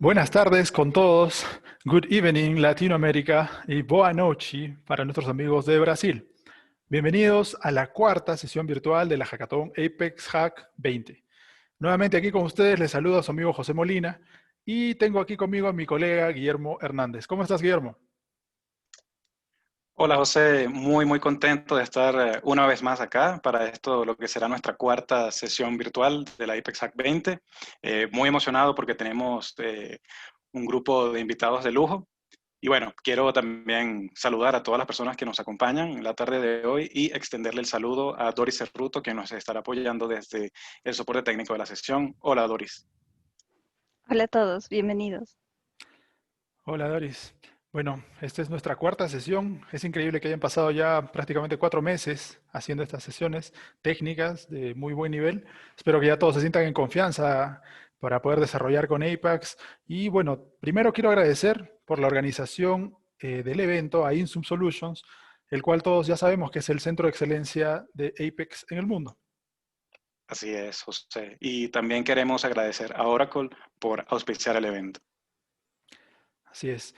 Buenas tardes con todos. Good evening Latinoamérica y boa noche para nuestros amigos de Brasil. Bienvenidos a la cuarta sesión virtual de la Hackathon Apex Hack 20. Nuevamente aquí con ustedes les saluda su amigo José Molina y tengo aquí conmigo a mi colega Guillermo Hernández. ¿Cómo estás, Guillermo? Hola José, muy contento de estar una vez más acá para esto, lo que será nuestra cuarta sesión virtual de la Apex Hack 20. Muy emocionado porque tenemos un grupo de invitados de lujo. Y bueno, quiero también saludar a todas las personas que nos acompañan en la tarde de hoy y extenderle el saludo a Doris Cerruto, que nos estará apoyando desde el soporte técnico de la sesión. Hola Doris. Hola a todos, bienvenidos. Hola, Doris. Bueno, esta es nuestra cuarta sesión. Es increíble que hayan pasado ya prácticamente 4 meses haciendo estas sesiones técnicas de muy buen nivel. Espero que ya todos se sientan en confianza para poder desarrollar con Apex. Y bueno, primero quiero agradecer por la organización del evento a Insum Solutions, el cual todos ya sabemos que es el centro de excelencia de Apex en el mundo. Así es, José. Y también queremos agradecer a Oracle por auspiciar el evento. Así es.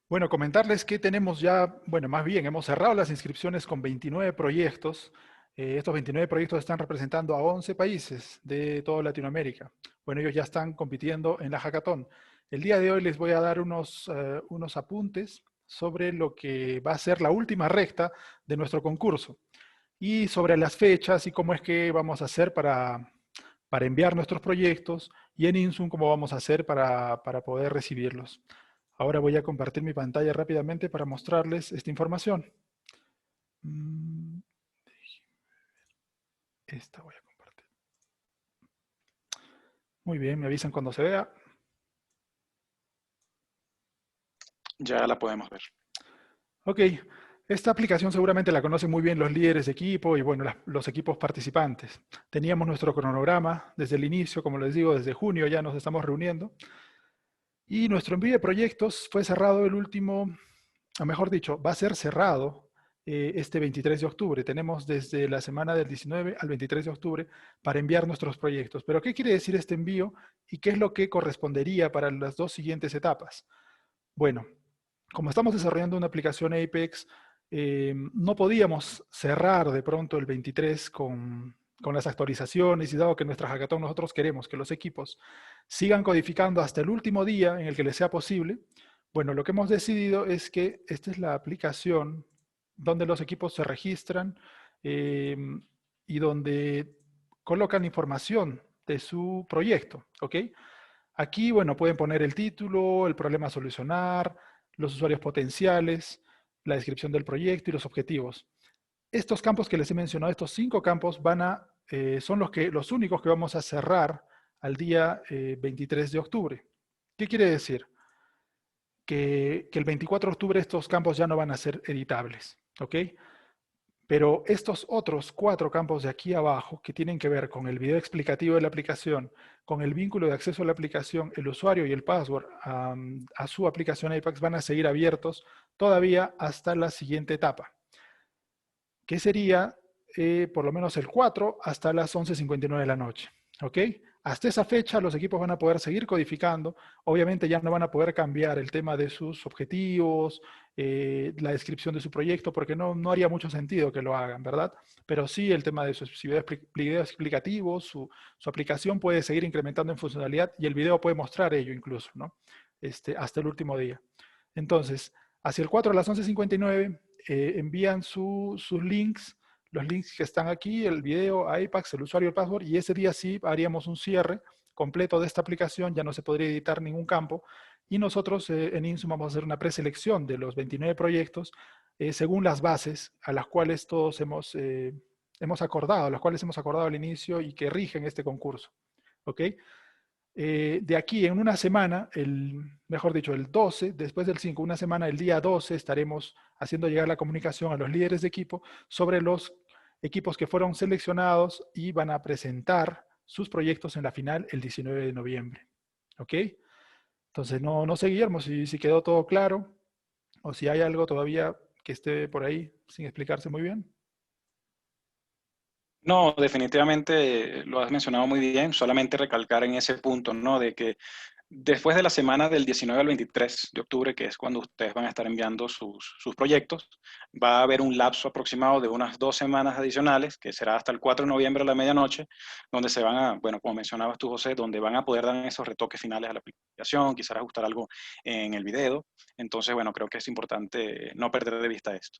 Bueno, comentarles que tenemos ya, bueno, más bien hemos cerrado las inscripciones con 29 proyectos. Estos 29 proyectos están representando a 11 países de toda Latinoamérica. Bueno, ellos ya están compitiendo en la Hackathon. El día de hoy les voy a dar unos apuntes sobre lo que va a ser la última recta de nuestro concurso y sobre las fechas y cómo es que vamos a hacer para enviar nuestros proyectos y en Insum cómo vamos a hacer para poder recibirlos. Ahora voy a compartir mi pantalla rápidamente para mostrarles esta información. Esta voy a compartir. Muy bien, me avisan cuando se vea. Ya la podemos ver. Ok, esta aplicación seguramente la conocen muy bien los líderes de equipo y bueno, los equipos participantes. Teníamos nuestro cronograma desde el inicio, como les digo, desde junio ya nos estamos reuniendo. Y nuestro envío de proyectos fue cerrado el último, o mejor dicho, va a ser cerrado este 23 de octubre. Tenemos desde la semana del 19 al 23 de octubre para enviar nuestros proyectos. Pero ¿qué quiere decir este envío y qué es lo que correspondería para las dos siguientes etapas? Bueno, como estamos desarrollando una aplicación Apex, no podíamos cerrar de pronto el 23 con las actualizaciones y dado que nuestra hackathon nosotros queremos que los equipos sigan codificando hasta el último día en el que les sea posible, bueno, lo que hemos decidido es que esta es la aplicación donde los equipos se registran eh, y donde colocan información de su proyecto, ¿ok? Aquí, bueno, pueden poner el título, el problema a solucionar, los usuarios potenciales, la descripción del proyecto y los objetivos. Estos campos que les he mencionado, estos 5 campos, son los únicos que vamos a cerrar al día 23 de octubre. ¿Qué quiere decir? Que el 24 de octubre estos campos ya no van a ser editables, ¿ok? Pero estos otros 4 campos de aquí abajo, que tienen que ver con el video explicativo de la aplicación, con el vínculo de acceso a la aplicación, el usuario y el password a su aplicación Apex, van a seguir abiertos todavía hasta la siguiente etapa, que sería por lo menos el 4 hasta las 11:59 de la noche. ¿Ok? Hasta esa fecha los equipos van a poder seguir codificando. Obviamente ya no van a poder cambiar el tema de sus objetivos, la descripción de su proyecto, porque no haría mucho sentido que lo hagan, ¿verdad? Pero sí el tema de su video explicativo, su aplicación puede seguir incrementando en funcionalidad y el video puede mostrar ello incluso, ¿no? Hasta el último día. Entonces, hacia el 4 a las 11:59 envían sus links, los links que están aquí, el video, Apex, el usuario, el password, y ese día sí haríamos un cierre completo de esta aplicación, ya no se podría editar ningún campo, y nosotros en Insum vamos a hacer una preselección de los 29 proyectos según las bases a las cuales todos hemos acordado, las cuales hemos acordado al inicio y que rigen este concurso. ¿Ok? De aquí en una semana, mejor dicho, el 12, después del 5, una semana, el día 12, estaremos haciendo llegar la comunicación a los líderes de equipo sobre los equipos que fueron seleccionados y van a presentar sus proyectos en la final el 19 de noviembre. ¿Ok? Entonces, no sé, Guillermo, si quedó todo claro o si hay algo todavía que esté por ahí sin explicarse muy bien. No, definitivamente lo has mencionado muy bien, solamente recalcar en ese punto, ¿no? De que Después de la semana del 19 al 23 de octubre, que es cuando ustedes van a estar enviando sus proyectos, va a haber un lapso aproximado de unas 2 semanas adicionales, que será hasta el 4 de noviembre a la medianoche, donde se van a, bueno, como mencionabas tú, José, donde van a poder dar esos retoques finales a la aplicación, quizás ajustar algo en el video. Entonces, bueno, creo que es importante no perder de vista esto.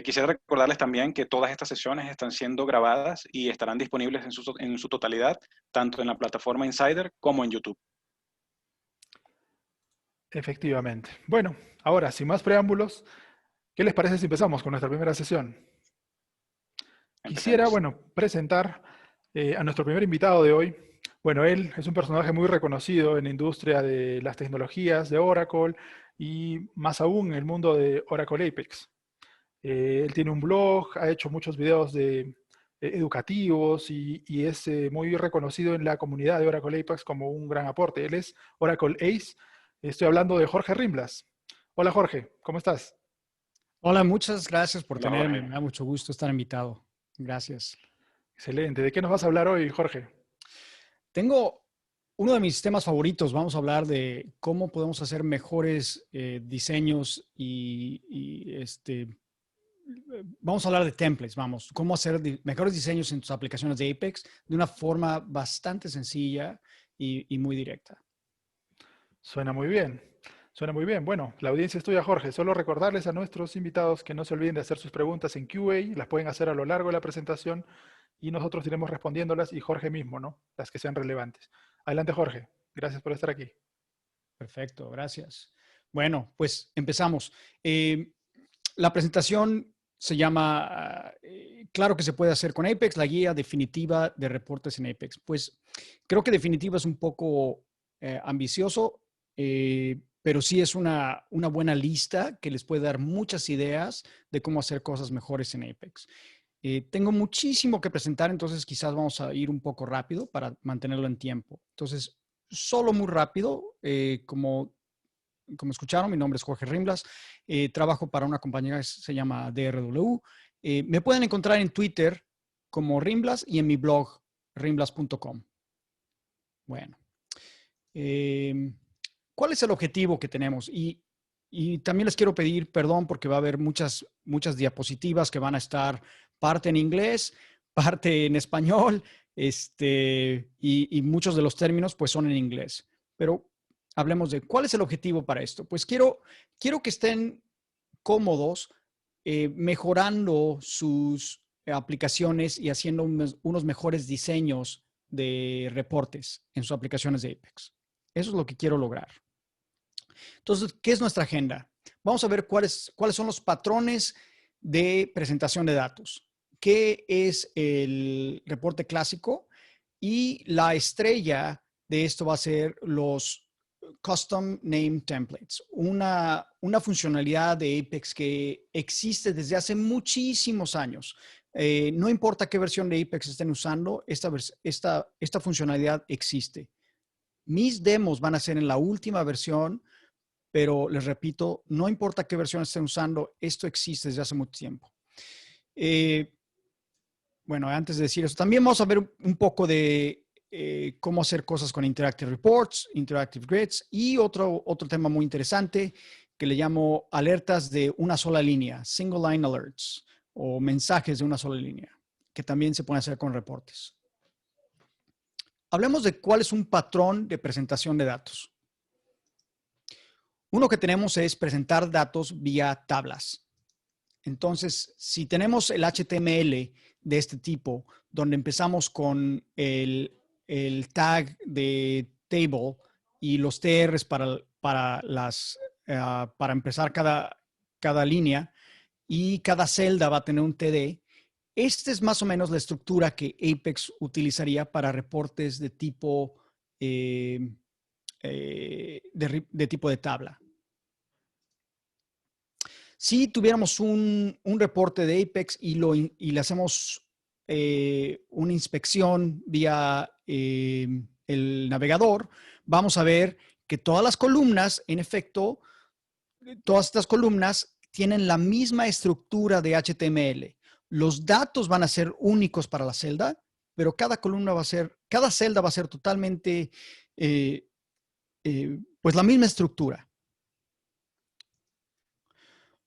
Quisiera recordarles también que todas estas sesiones están siendo grabadas y estarán disponibles en su totalidad, tanto en la plataforma Insider como en YouTube. Efectivamente. Bueno, ahora, sin más preámbulos, ¿qué les parece si empezamos con nuestra primera sesión? Quisiera, Empecemos. bueno, presentar a nuestro primer invitado de hoy. Bueno, él es un personaje muy reconocido en la industria de las tecnologías de Oracle y más aún en el mundo de Oracle Apex. Él tiene un blog, ha hecho muchos videos educativos y es muy reconocido en la comunidad de Oracle Apex como un gran aporte. Él es Oracle Ace. Estoy hablando de Jorge Rimblas. Hola Jorge, ¿cómo estás? Hola, muchas gracias por Hola, tenerme. Jorge. Me da mucho gusto estar invitado. Gracias. Excelente. ¿De qué nos vas a hablar hoy, Jorge? Tengo uno de mis temas favoritos. Vamos a hablar de cómo podemos hacer mejores diseños vamos a hablar de templates, vamos, cómo hacer mejores diseños en tus aplicaciones de Apex de una forma bastante sencilla y muy directa. Suena muy bien. Suena muy bien. Bueno, la audiencia es tuya, Jorge. Solo recordarles a nuestros invitados que no se olviden de hacer sus preguntas en QA. Las pueden hacer a lo largo de la presentación y nosotros iremos respondiéndolas y Jorge mismo, ¿no? Las que sean relevantes. Adelante, Jorge. Gracias por estar aquí. Perfecto, gracias. Bueno, pues empezamos. La presentación se llama Claro que se puede hacer con Apex, la guía definitiva de reportes en Apex. Pues creo que definitiva es un poco ambicioso, pero sí es una buena lista que les puede dar muchas ideas de cómo hacer cosas mejores en Apex. Tengo muchísimo que presentar, entonces quizás vamos a ir un poco rápido para mantenerlo en tiempo. Entonces, solo muy rápido, como escucharon, mi nombre es Jorge Rimblas. Trabajo para una compañía que se llama DRW. Me pueden encontrar en Twitter como Rimblas y en mi blog rimblas.com. Bueno, ¿cuál es el objetivo que tenemos? Y también les quiero pedir perdón porque va a haber muchas diapositivas que van a estar parte en inglés, parte en español, y muchos de los términos pues son en inglés. Pero hablemos de cuál es el objetivo para esto. Pues quiero que estén cómodos mejorando sus aplicaciones y haciendo unos mejores diseños de reportes en sus aplicaciones de Apex. Eso es lo que quiero lograr. Entonces, ¿qué es nuestra agenda? Vamos a ver cuáles son los patrones de presentación de datos. ¿Qué es el reporte clásico? Y la estrella de esto va a ser los Custom Name Templates, una funcionalidad de Apex que existe desde hace muchísimos años. No importa qué versión de Apex estén usando, esta funcionalidad existe. Mis demos van a ser en la última versión, pero les repito, no importa qué versión estén usando, esto existe desde hace mucho tiempo. Bueno, antes de decir eso, también vamos a ver un poco de cómo hacer cosas con Interactive Reports, Interactive Grids y otro tema muy interesante que le llamo alertas de una sola línea, Single Line Alerts, o mensajes de una sola línea, que también se pueden hacer con reportes. Hablemos de cuál es un patrón de presentación de datos. Uno que tenemos es presentar datos vía tablas. Entonces, si tenemos el HTML de este tipo, donde empezamos con el tag de table y los TRs para empezar cada línea, y cada celda va a tener un TD. Esta es más o menos la estructura que Apex utilizaría para reportes de tipo tipo de tabla. Si tuviéramos un reporte de Apex y le hacemos una inspección vía el navegador, vamos a ver que todas las columnas, en efecto, todas estas columnas tienen la misma estructura de HTML. Los datos van a ser únicos para la celda, pero cada celda va a ser totalmente pues la misma estructura.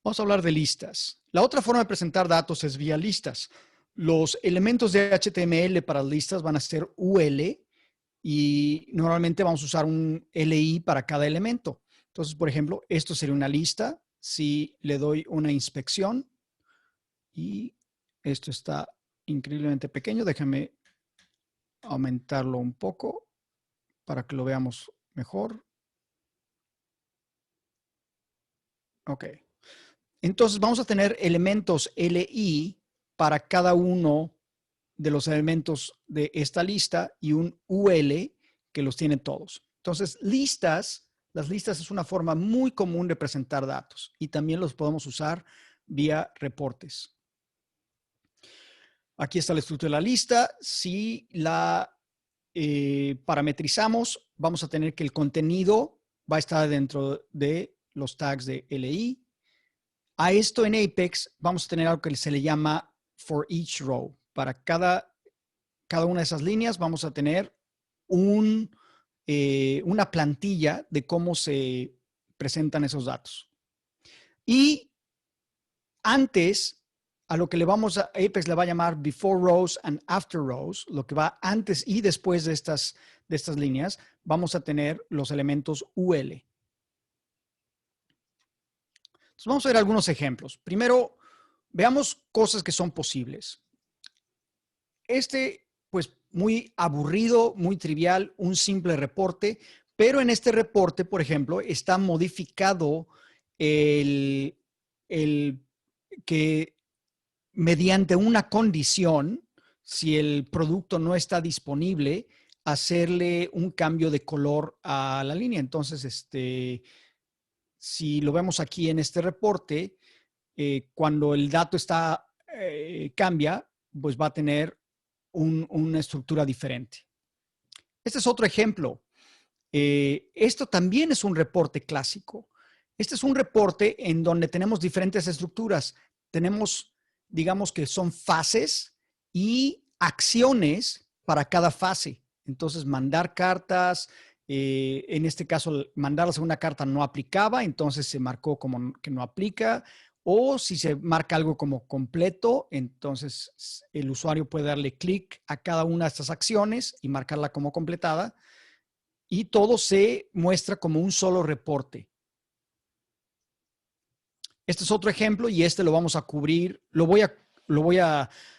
Vamos a hablar de listas. La otra forma de presentar datos es vía listas. Los elementos de HTML para listas van a ser UL y normalmente vamos a usar un LI para cada elemento. Entonces, por ejemplo, esto sería una lista. Si le doy una inspección y esto está increíblemente pequeño, déjame aumentarlo un poco para que lo veamos mejor. Ok. Entonces vamos a tener elementos LI para cada uno de los elementos de esta lista y un UL que los tiene todos. Entonces, las listas es una forma muy común de presentar datos y también los podemos usar vía reportes. Aquí está la estructura de la lista. Si la parametrizamos, vamos a tener que el contenido va a estar dentro de los tags de LI. A esto en Apex vamos a tener algo que se le llama for each row. Para cada una de esas líneas vamos a tener una plantilla de cómo se presentan esos datos. Y antes, a lo que Apex le va a llamar before rows and after rows, lo que va antes y después de estas líneas, vamos a tener los elementos UL. Entonces vamos a ver algunos ejemplos. Primero, veamos cosas que son posibles. Pues muy aburrido, muy trivial, un simple reporte, pero en este reporte, por ejemplo, está modificado el que mediante una condición, si el producto no está disponible, hacerle un cambio de color a la línea. Entonces, si lo vemos aquí en este reporte, cuando el dato cambia, pues va a tener una estructura diferente. Este es otro ejemplo. Esto también es un reporte clásico. Este es un reporte en donde tenemos diferentes estructuras. Tenemos, digamos que son fases y acciones para cada fase. Entonces, mandar cartas, en este caso, mandar la segunda carta no aplicaba, entonces se marcó como que no aplica. O si se marca algo como completo, entonces el usuario puede darle clic a cada una de estas acciones y marcarla como completada. Y todo se muestra como un solo reporte. Este es otro ejemplo y lo vamos a cubrir. Lo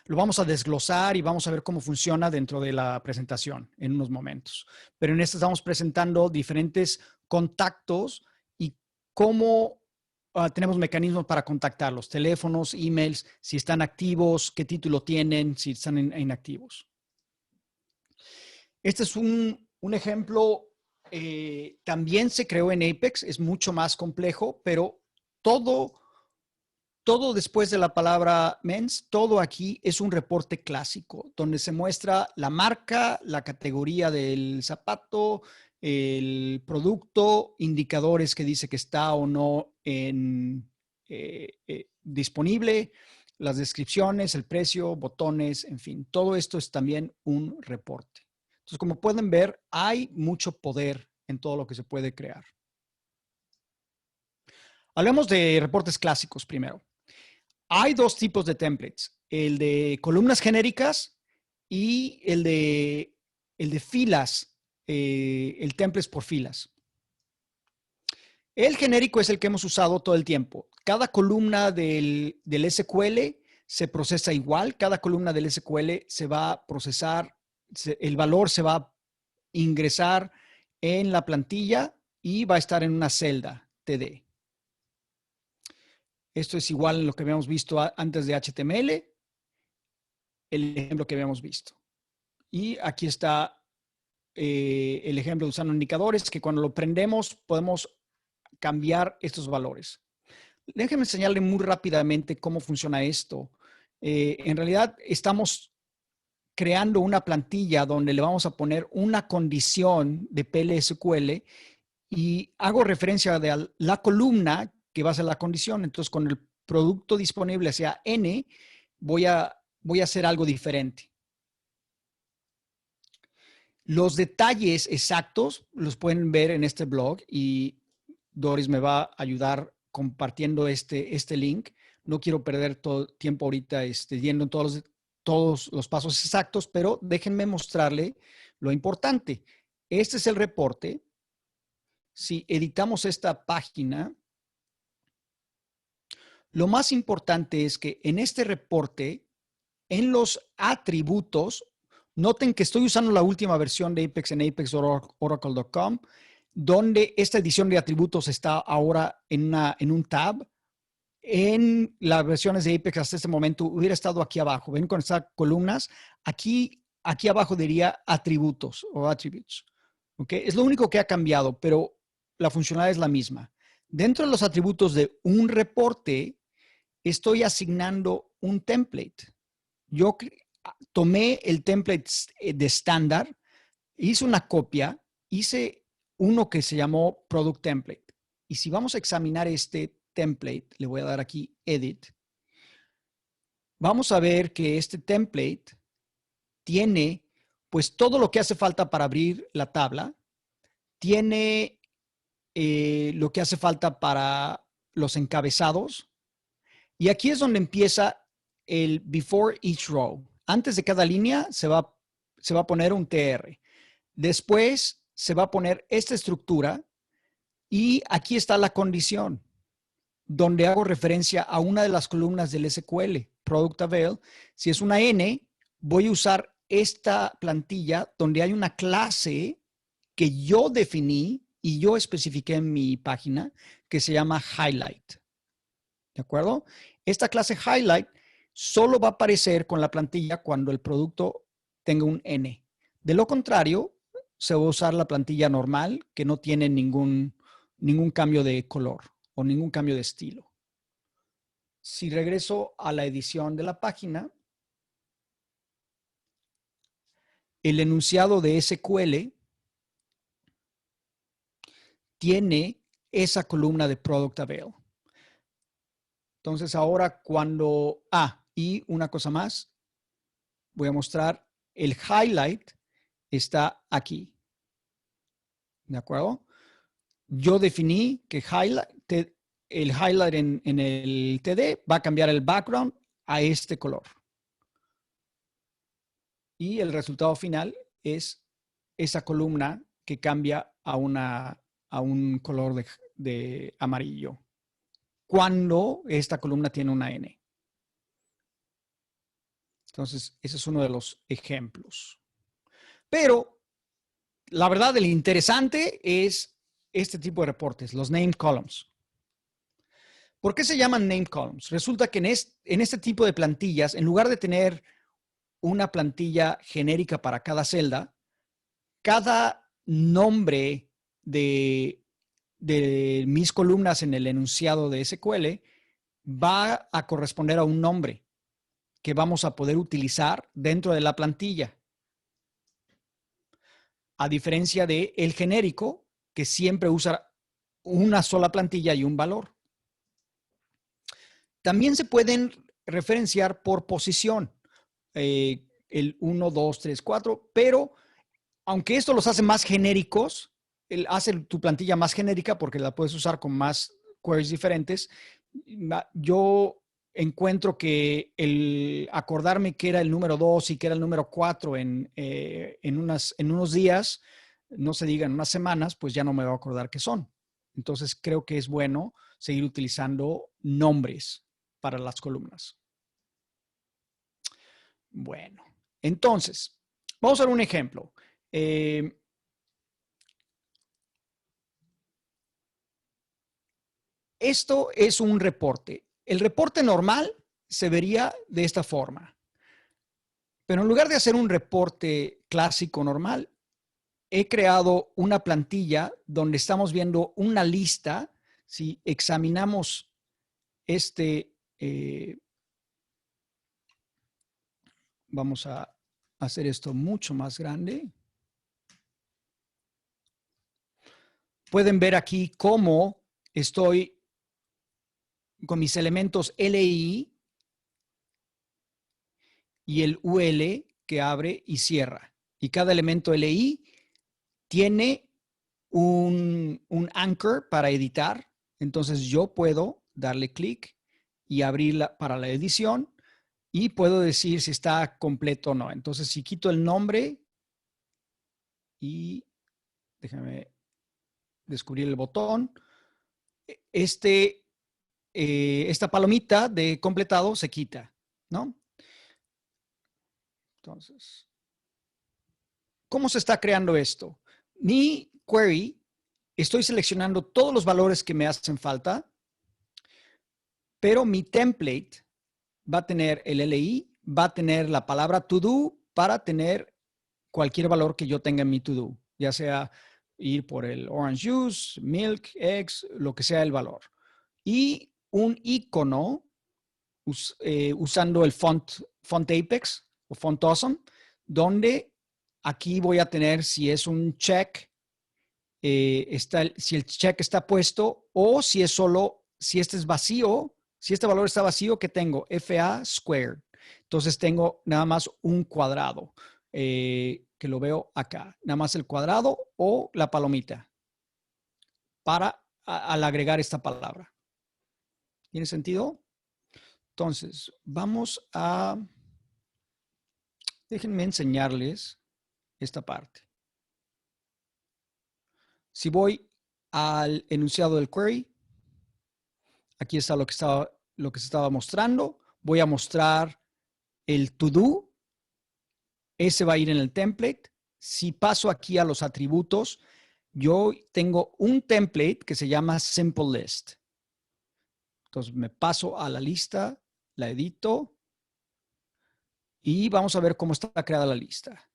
vamos a desglosar y vamos a ver cómo funciona dentro de la presentación en unos momentos. Pero en este estamos presentando diferentes contactos y cómo tenemos mecanismos para contactarlos, teléfonos, emails, si están activos, qué título tienen, si están inactivos. Este es un ejemplo, también se creó en Apex, es mucho más complejo, pero todo después de la palabra mens, todo aquí es un reporte clásico, donde se muestra la marca, la categoría del zapato, el producto, indicadores que dice que está o no disponible, las descripciones, el precio, botones, en fin. Todo esto es también un reporte. Entonces, como pueden ver, hay mucho poder en todo lo que se puede crear. Hablemos de reportes clásicos primero. Hay dos tipos de templates, el de columnas genéricas y el de filas, el templates por filas. El genérico es el que hemos usado todo el tiempo. Cada columna del SQL se procesa igual. Cada columna del SQL se va a procesar, el valor se va a ingresar en la plantilla y va a estar en una celda TD. Esto es igual a lo que habíamos visto antes de HTML, el ejemplo que habíamos visto. Y aquí está el ejemplo de usando indicadores, que cuando lo prendemos podemos cambiar estos valores. Déjenme enseñarle muy rápidamente cómo funciona esto. En realidad estamos creando una plantilla donde le vamos a poner una condición de PLSQL y hago referencia a la columna que va a ser la condición. Entonces, con el producto disponible sea N, voy a hacer algo diferente. Los detalles exactos los pueden ver en este blog y Doris me va a ayudar compartiendo este link. No quiero perder todo tiempo ahorita yendo en todos los pasos exactos, pero déjenme mostrarle lo importante. Este es el reporte. Si editamos esta página, lo más importante es que en este reporte, en los atributos, noten que estoy usando la última versión de Apex en apexoracle.com, donde esta edición de atributos está ahora en un tab. En las versiones de Apex hasta este momento hubiera estado aquí abajo. ¿Ven con estas columnas? Aquí abajo diría atributos o attributes. ¿Ok? Es lo único que ha cambiado, pero la funcionalidad es la misma. Dentro de los atributos de un reporte, estoy asignando un template. Yo tomé el template de estándar, hice una copia, hice uno que se llamó Product Template. Y si vamos a examinar este template, le voy a dar aquí Edit. Vamos a ver que este template tiene pues todo lo que hace falta para abrir la tabla. Tiene lo que hace falta para los encabezados. Y aquí es donde empieza el before each row. Antes de cada línea se va a poner un TR. Después se va a poner esta estructura y aquí está la condición donde hago referencia a una de las columnas del SQL, Product Avail. Si es una N, voy a usar esta plantilla donde hay una clase que yo definí y yo especifiqué en mi página que se llama Highlight. ¿De acuerdo? Esta clase Highlight solo va a aparecer con la plantilla cuando el producto tenga un N. De lo contrario, se va a usar la plantilla normal que no tiene ningún cambio de color o ningún cambio de estilo. Si regreso a la edición de la página, el enunciado de SQL tiene esa columna de Product Avail. Entonces ahora cuando... y una cosa más, voy a mostrar el highlight está aquí. ¿De acuerdo? Yo definí que el highlight en el TD va a cambiar el background a este color. Y el resultado final es esa columna que cambia a un color de amarillo cuando esta columna tiene una N. Entonces, ese es uno de los ejemplos. Pero la verdad, el interesante es este tipo de reportes, los named columns. ¿Por qué se llaman named columns? Resulta que en este tipo de plantillas, en lugar de tener una plantilla genérica para cada celda, cada nombre de mis columnas en el enunciado de SQL va a corresponder a un nombre que vamos a poder utilizar dentro de la plantilla. A diferencia de el genérico, que siempre usa una sola plantilla y un valor. También se pueden referenciar por posición. El 1, 2, 3, 4, pero aunque esto los hace más genéricos, hace tu plantilla más genérica porque la puedes usar con más queries diferentes. Yo encuentro que el acordarme que era el número 2 y que era el número 4 en unos días, no se diga en unas semanas, pues ya no me voy a acordar qué son. Entonces creo que es bueno seguir utilizando nombres para las columnas. Bueno, entonces, vamos a ver un ejemplo. Esto es un reporte. El reporte normal se vería de esta forma. Pero en lugar de hacer un reporte clásico normal, he creado una plantilla donde estamos viendo una lista. Si examinamos vamos a hacer esto mucho más grande. Pueden ver aquí cómo estoy con mis elementos LI y el UL que abre y cierra. Y cada elemento LI tiene un anchor para editar. Entonces yo puedo darle clic y abrirla para la edición y puedo decir si está completo o no. Entonces si quito el nombre y déjame descubrir el botón, esta palomita de completado se quita, ¿no? Entonces, ¿cómo se está creando esto? Mi query, estoy seleccionando todos los valores que me hacen falta, pero mi template va a tener el LI, va a tener la palabra to do para tener cualquier valor que yo tenga en mi to do, ya sea ir por el orange juice, milk, eggs, lo que sea el valor. Y un icono usando el font Apex o font Awesome, donde aquí voy a tener si es un check, si el check está puesto o si es solo, si este es vacío, si este valor está vacío, ¿qué tengo? FA squared. Entonces tengo nada más un cuadrado, que lo veo acá. Nada más el cuadrado o la palomita al agregar esta palabra. ¿Tiene sentido? Entonces, déjenme enseñarles esta parte. Si voy al enunciado del query, aquí está lo que se estaba mostrando. Voy a mostrar el to do. Ese va a ir en el template. Si paso aquí a los atributos, yo tengo un template que se llama Simple List. Entonces me paso a la lista, la edito y vamos a ver cómo está creada la lista.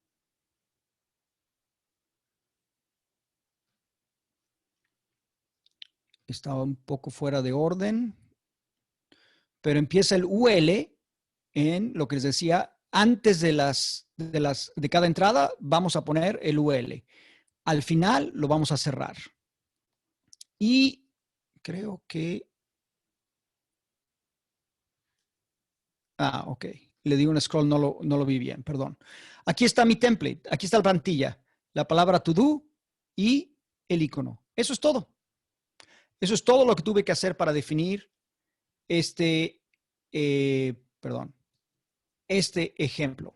Estaba un poco fuera de orden, pero empieza el UL en lo que les decía, antes de cada entrada vamos a poner el UL. Al final lo vamos a cerrar. Y creo que... ok. Le di un scroll, no lo vi bien, perdón. Aquí está mi template, aquí está la plantilla, la palabra to do y el icono. Eso es todo. Eso es todo lo que tuve que hacer para definir este ejemplo.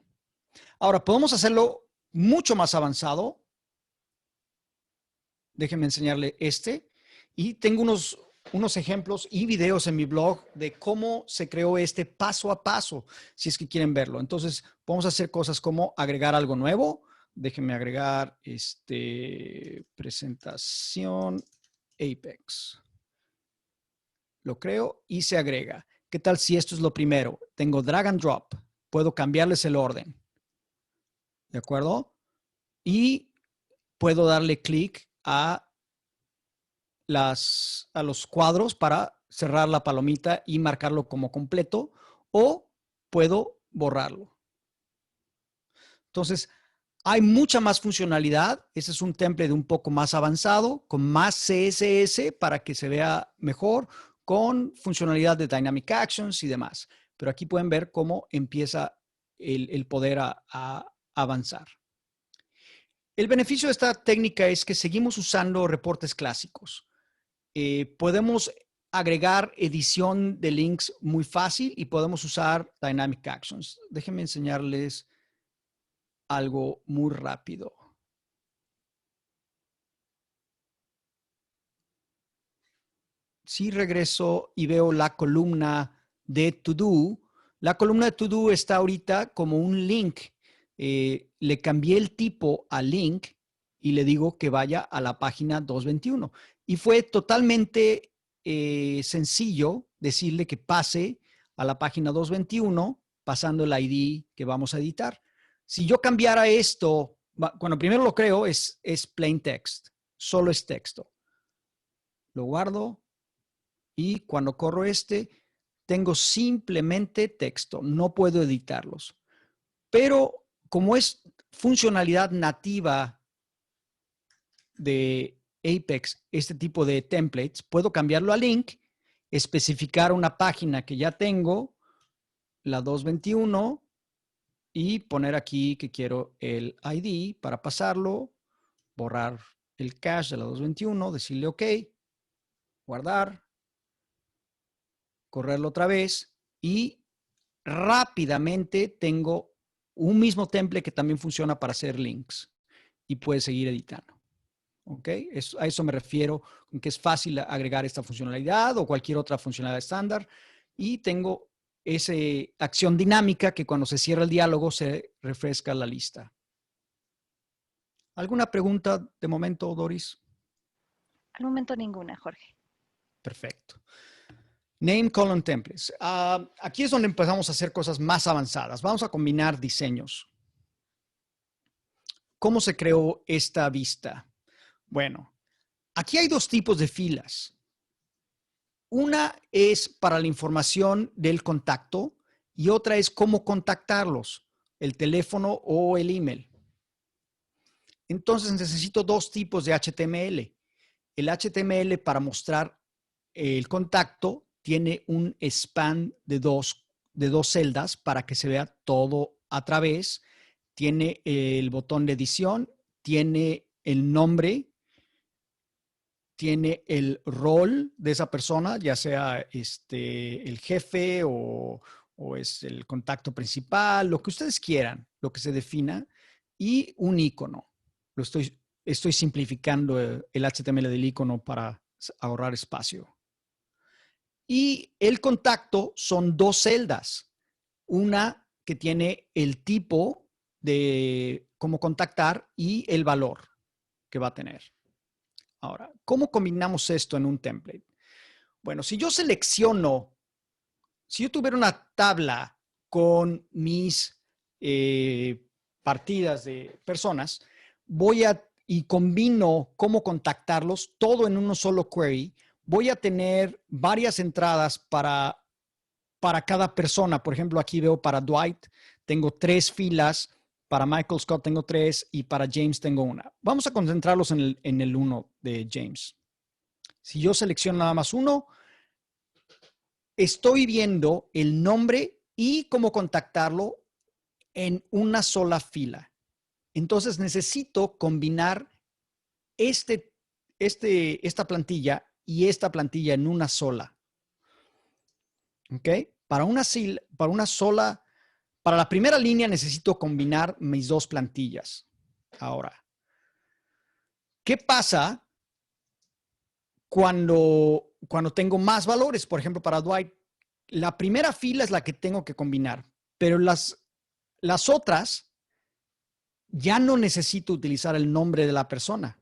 Ahora, podemos hacerlo mucho más avanzado. Déjenme enseñarle y tengo unos ejemplos y videos en mi blog de cómo se creó paso a paso, si es que quieren verlo. Entonces, podemos hacer cosas como agregar algo nuevo. Déjenme agregar presentación Apex. Lo creo y se agrega. ¿Qué tal si esto es lo primero? Tengo drag and drop. Puedo cambiarles el orden. ¿De acuerdo? Y puedo darle clic a los cuadros para cerrar la palomita y marcarlo como completo, o puedo borrarlo. Entonces, hay mucha más funcionalidad. Este es un template un poco más avanzado, con más CSS para que se vea mejor, con funcionalidad de Dynamic Actions y demás. Pero aquí pueden ver cómo empieza el poder a avanzar. El beneficio de esta técnica es que seguimos usando reportes clásicos. Podemos agregar edición de links muy fácil y podemos usar Dynamic Actions. Déjenme enseñarles algo muy rápido. Si regreso y veo la columna de To Do, la columna de To Do está ahorita como un link. Le cambié el tipo a link y le digo que vaya a la página 221. Y fue totalmente sencillo decirle que pase a la página 221 pasando el ID que vamos a editar. Si yo cambiara esto, bueno, primero lo creo, es plain text, solo es texto. Lo guardo y cuando corro tengo simplemente texto, no puedo editarlos. Pero como es funcionalidad nativa de Apex, este tipo de templates, puedo cambiarlo a link, especificar una página que ya tengo, la 221, y poner aquí que quiero el ID para pasarlo, borrar el cache de la 221, decirle OK, guardar, correrlo otra vez y rápidamente tengo un mismo template que también funciona para hacer links y puedes seguir editando. ¿Ok? A eso me refiero, con que es fácil agregar esta funcionalidad o cualquier otra funcionalidad estándar. Y tengo esa acción dinámica que cuando se cierra el diálogo se refresca la lista. ¿Alguna pregunta de momento, Doris? Al momento ninguna, Jorge. Perfecto. Name column templates. Aquí es donde empezamos a hacer cosas más avanzadas. Vamos a combinar diseños. ¿Cómo se creó esta vista? Bueno, aquí hay dos tipos de filas. Una es para la información del contacto y otra es cómo contactarlos, el teléfono o el email. Entonces necesito dos tipos de HTML. El HTML para mostrar el contacto tiene un span de dos celdas para que se vea todo a través. Tiene el botón de edición, tiene el nombre, tiene el rol de esa persona, ya sea el jefe o es el contacto principal, lo que ustedes quieran, lo que se defina, y un icono. Estoy simplificando el HTML del icono para ahorrar espacio. Y el contacto son dos celdas. Una que tiene el tipo de cómo contactar y el valor que va a tener. Ahora, ¿cómo combinamos esto en un template? Bueno, si yo tuviera una tabla con mis partidas de personas, y combino cómo contactarlos todo en uno solo query, voy a tener varias entradas para cada persona. Por ejemplo, aquí veo para Dwight, tengo 3 filas, para Michael Scott tengo 3 y para James tengo 1. Vamos a concentrarlos en el 1 de James. Si yo selecciono nada más uno, estoy viendo el nombre y cómo contactarlo en una sola fila. Entonces necesito combinar esta plantilla y esta plantilla en una sola. ¿Ok? Para la primera línea necesito combinar mis dos plantillas. Ahora, ¿qué pasa cuando tengo más valores? Por ejemplo, para Dwight, la primera fila es la que tengo que combinar, pero las otras ya no necesito utilizar el nombre de la persona.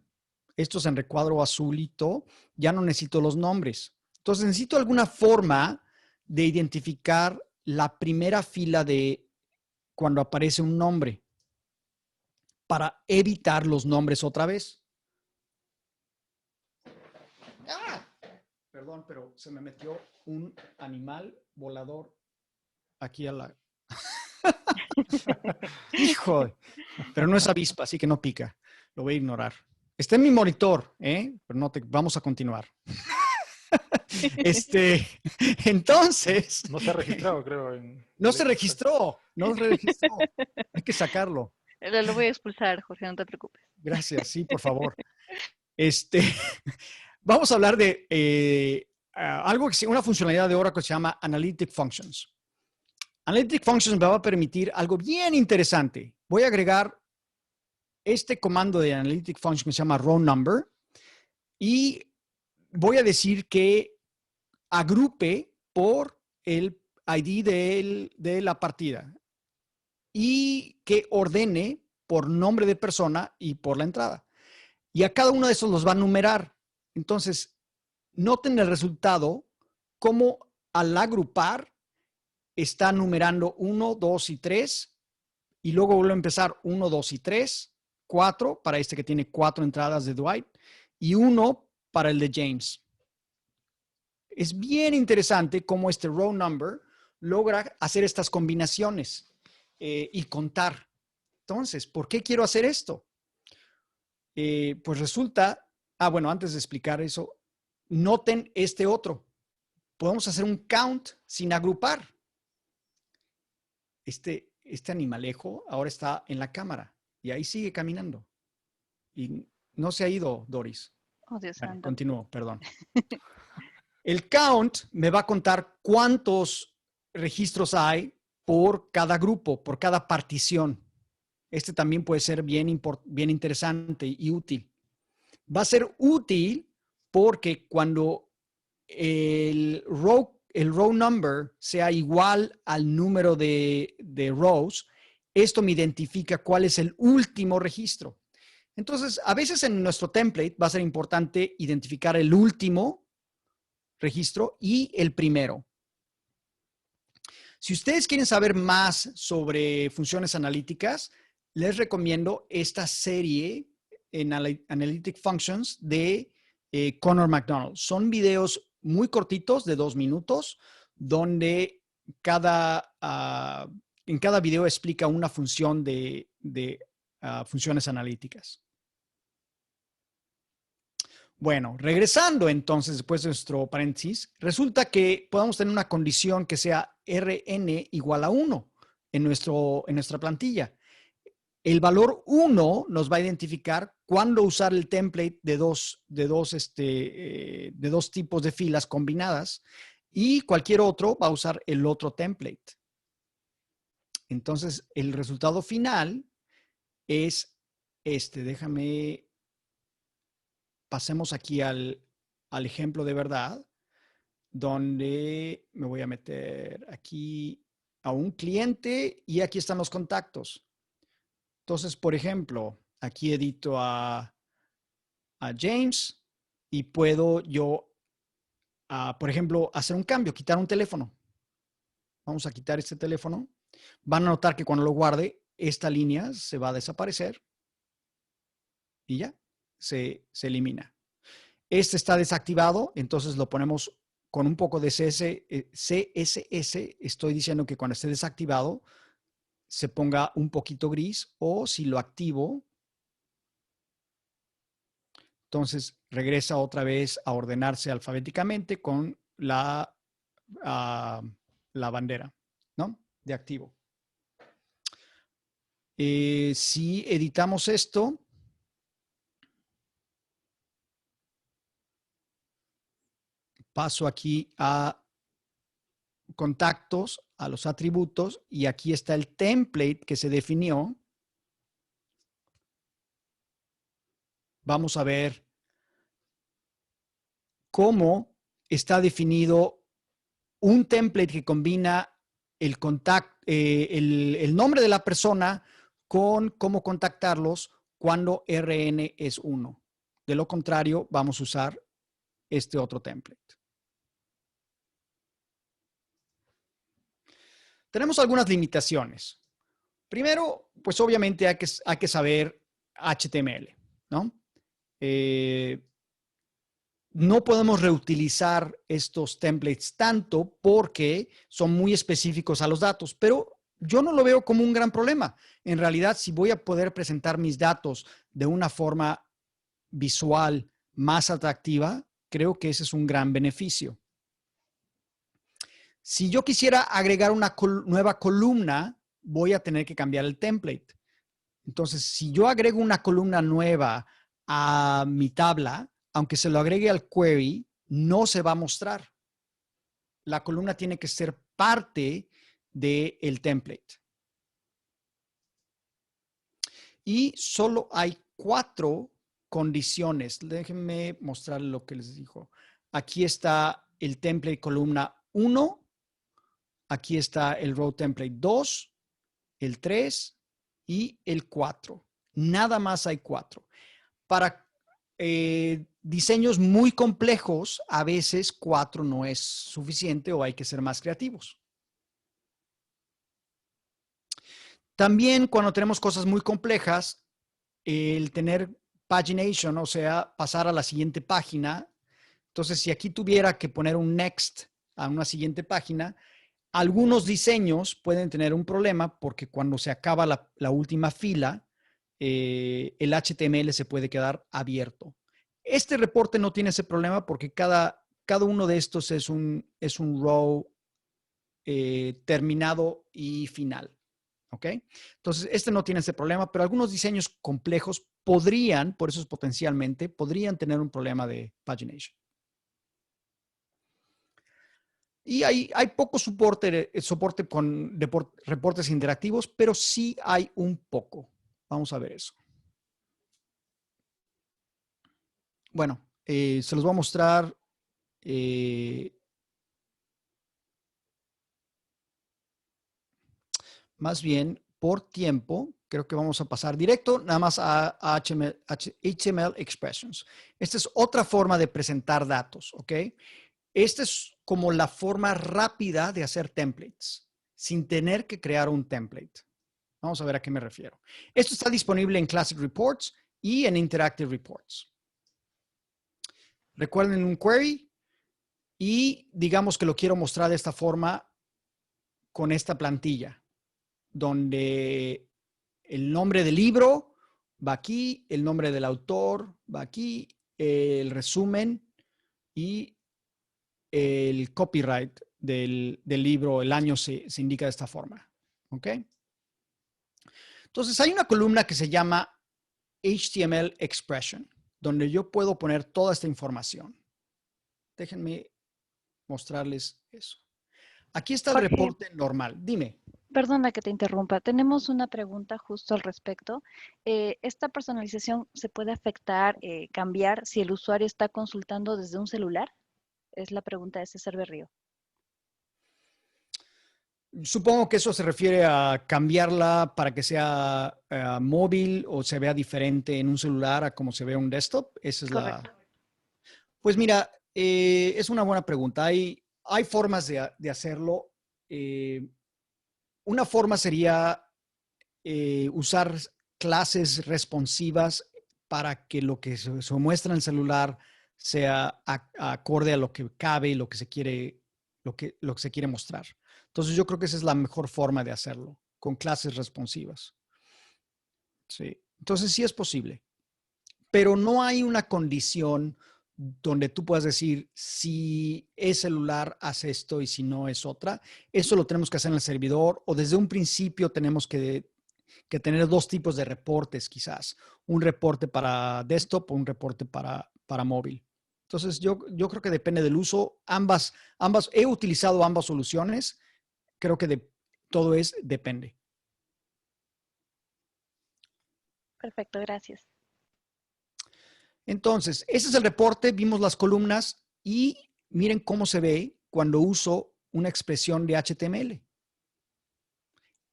Esto es en recuadro azulito, ya no necesito los nombres. Entonces necesito alguna forma de identificar la primera fila de cuando aparece un nombre para evitar los nombres otra vez. ¡Ah! Perdón, pero se me metió un animal volador aquí a la... Hijo, pero no es avispa, así que no pica. Lo voy a ignorar. Está en mi monitor, pero vamos a continuar. Entonces. No se ha registrado, creo. No se registró. Hay que sacarlo. Lo voy a expulsar, Jorge, no te preocupes. Gracias, sí, por favor. Vamos a hablar de una funcionalidad de Oracle que se llama Analytic Functions. Analytic Functions me va a permitir algo bien interesante. Voy a agregar este comando de Analytic Function que se llama row number y voy a decir que agrupe por el ID de la partida y que ordene por nombre de persona y por la entrada. Y a cada uno de esos los va a numerar. Entonces, noten el resultado, cómo al agrupar está numerando 1, 2 y 3 y luego vuelve a empezar 1, 2 y 3, 4 para este que tiene 4 entradas de Dwight y 1 para el de James. Es bien interesante cómo este row number logra hacer estas combinaciones y contar. Entonces, ¿por qué quiero hacer esto? Pues resulta, bueno, antes de explicar eso, noten este otro. Podemos hacer un count sin agrupar. este animalejo ahora está en la cámara y ahí sigue caminando. Y no se ha ido, Doris. Oh, Dios Bueno, santo. continúo, perdón. El count me va a contar cuántos registros hay por cada grupo, por cada partición. Este también puede ser bien interesante y útil. Va a ser útil porque cuando el row number sea igual al número de rows, esto me identifica cuál es el último registro. Entonces, a veces en nuestro template va a ser importante identificar el último registro y el primero. Si ustedes quieren saber más sobre funciones analíticas, les recomiendo esta serie en Analytic Functions de Connor McDonald. Son videos muy cortitos de 2 minutos, donde en cada video explica una función de funciones analíticas. Bueno, regresando entonces después de nuestro paréntesis, resulta que podemos tener una condición que sea Rn igual a 1 en nuestra plantilla. El valor 1 nos va a identificar cuándo usar el template de dos tipos de filas combinadas y cualquier otro va a usar el otro template. Entonces, el resultado final es pasemos aquí al ejemplo de verdad, donde me voy a meter aquí a un cliente y aquí están los contactos. Entonces, por ejemplo, aquí edito a James y puedo yo, por ejemplo, hacer un cambio, quitar un teléfono. Vamos a quitar este teléfono. Van a notar que cuando lo guarde, esta línea se va a desaparecer y ya, se elimina. Este está desactivado, entonces lo ponemos con un poco de CSS. Estoy diciendo que cuando esté desactivado, se ponga un poquito gris, o si lo activo, entonces regresa otra vez a ordenarse alfabéticamente con la bandera, ¿no? De activo. Si editamos esto, paso aquí a contactos, a los atributos, y aquí está el template que se definió. Vamos a ver cómo está definido un template que combina el nombre de la persona con cómo contactarlos cuando RN es 1. De lo contrario, vamos a usar este otro template. Tenemos algunas limitaciones. Primero, pues obviamente hay que saber HTML, ¿no? No podemos reutilizar estos templates tanto porque son muy específicos a los datos, pero yo no lo veo como un gran problema. En realidad, si voy a poder presentar mis datos de una forma visual más atractiva, creo que ese es un gran beneficio. Si yo quisiera agregar una nueva columna, voy a tener que cambiar el template. Entonces, si yo agrego una columna nueva a mi tabla, aunque se lo agregue al query, no se va a mostrar. La columna tiene que ser parte del template. Y solo hay 4 condiciones. Déjenme mostrar lo que les dijo. Aquí está el template columna 1. Aquí está el row template 2, el 3 y el 4. Nada más hay 4. Para diseños muy complejos, a veces 4 no es suficiente o hay que ser más creativos. También cuando tenemos cosas muy complejas, el tener pagination, o sea, pasar a la siguiente página. Entonces, si aquí tuviera que poner un next a una siguiente página, algunos diseños pueden tener un problema porque cuando se acaba la última fila, el HTML se puede quedar abierto. Este reporte no tiene ese problema porque cada uno de estos es un row terminado y final. ¿Ok? Entonces, este no tiene ese problema, pero algunos diseños complejos podrían, por eso es potencialmente, podrían tener un problema de pagination. Y hay poco soporte con reportes interactivos, pero sí hay un poco. Vamos a ver eso. Bueno, se los voy a mostrar. Más bien, por tiempo, creo que vamos a pasar directo nada más a HTML Expressions. Esta es otra forma de presentar datos, ¿ok? Esta es como la forma rápida de hacer templates, sin tener que crear un template. Vamos a ver a qué me refiero. Esto está disponible en Classic Reports y en Interactive Reports. Recuerden un query y digamos que lo quiero mostrar de esta forma con esta plantilla, donde el nombre del libro va aquí, el nombre del autor va aquí, el resumen y el copyright del libro, el año se indica de esta forma. ¿Ok? Entonces, hay una columna que se llama HTML Expression, donde yo puedo poner toda esta información. Déjenme mostrarles eso. Aquí está el Jorge, reporte normal. Dime. perdona que te interrumpa. Tenemos una pregunta justo al respecto. ¿Esta personalización se puede afectar, cambiar si el usuario está consultando desde un celular? Es la pregunta de César Berrío. Supongo que eso se refiere a cambiarla para que sea móvil o se vea diferente en un celular a como se ve en un desktop. Esa es Correcto. Pues mira, es una buena pregunta. Hay formas de hacerlo. Una forma sería usar clases responsivas para que lo que se muestra en el celular sea acorde a lo que cabe y lo que se quiere, lo que se quiere mostrar. Entonces yo creo que esa es la mejor forma de hacerlo, con clases responsivas. Sí. Entonces sí es posible, pero no hay una condición donde tú puedas decir si es celular, haz esto y si no es otra. Eso lo tenemos que hacer en el servidor o desde un principio tenemos que tener dos tipos de reportes quizás. Un reporte para desktop o un reporte para móvil. Entonces yo creo que depende del uso. He utilizado ambas soluciones. Creo que todo depende. Perfecto, gracias. Entonces, ese es el reporte, vimos las columnas y miren cómo se ve cuando uso una expresión de HTML.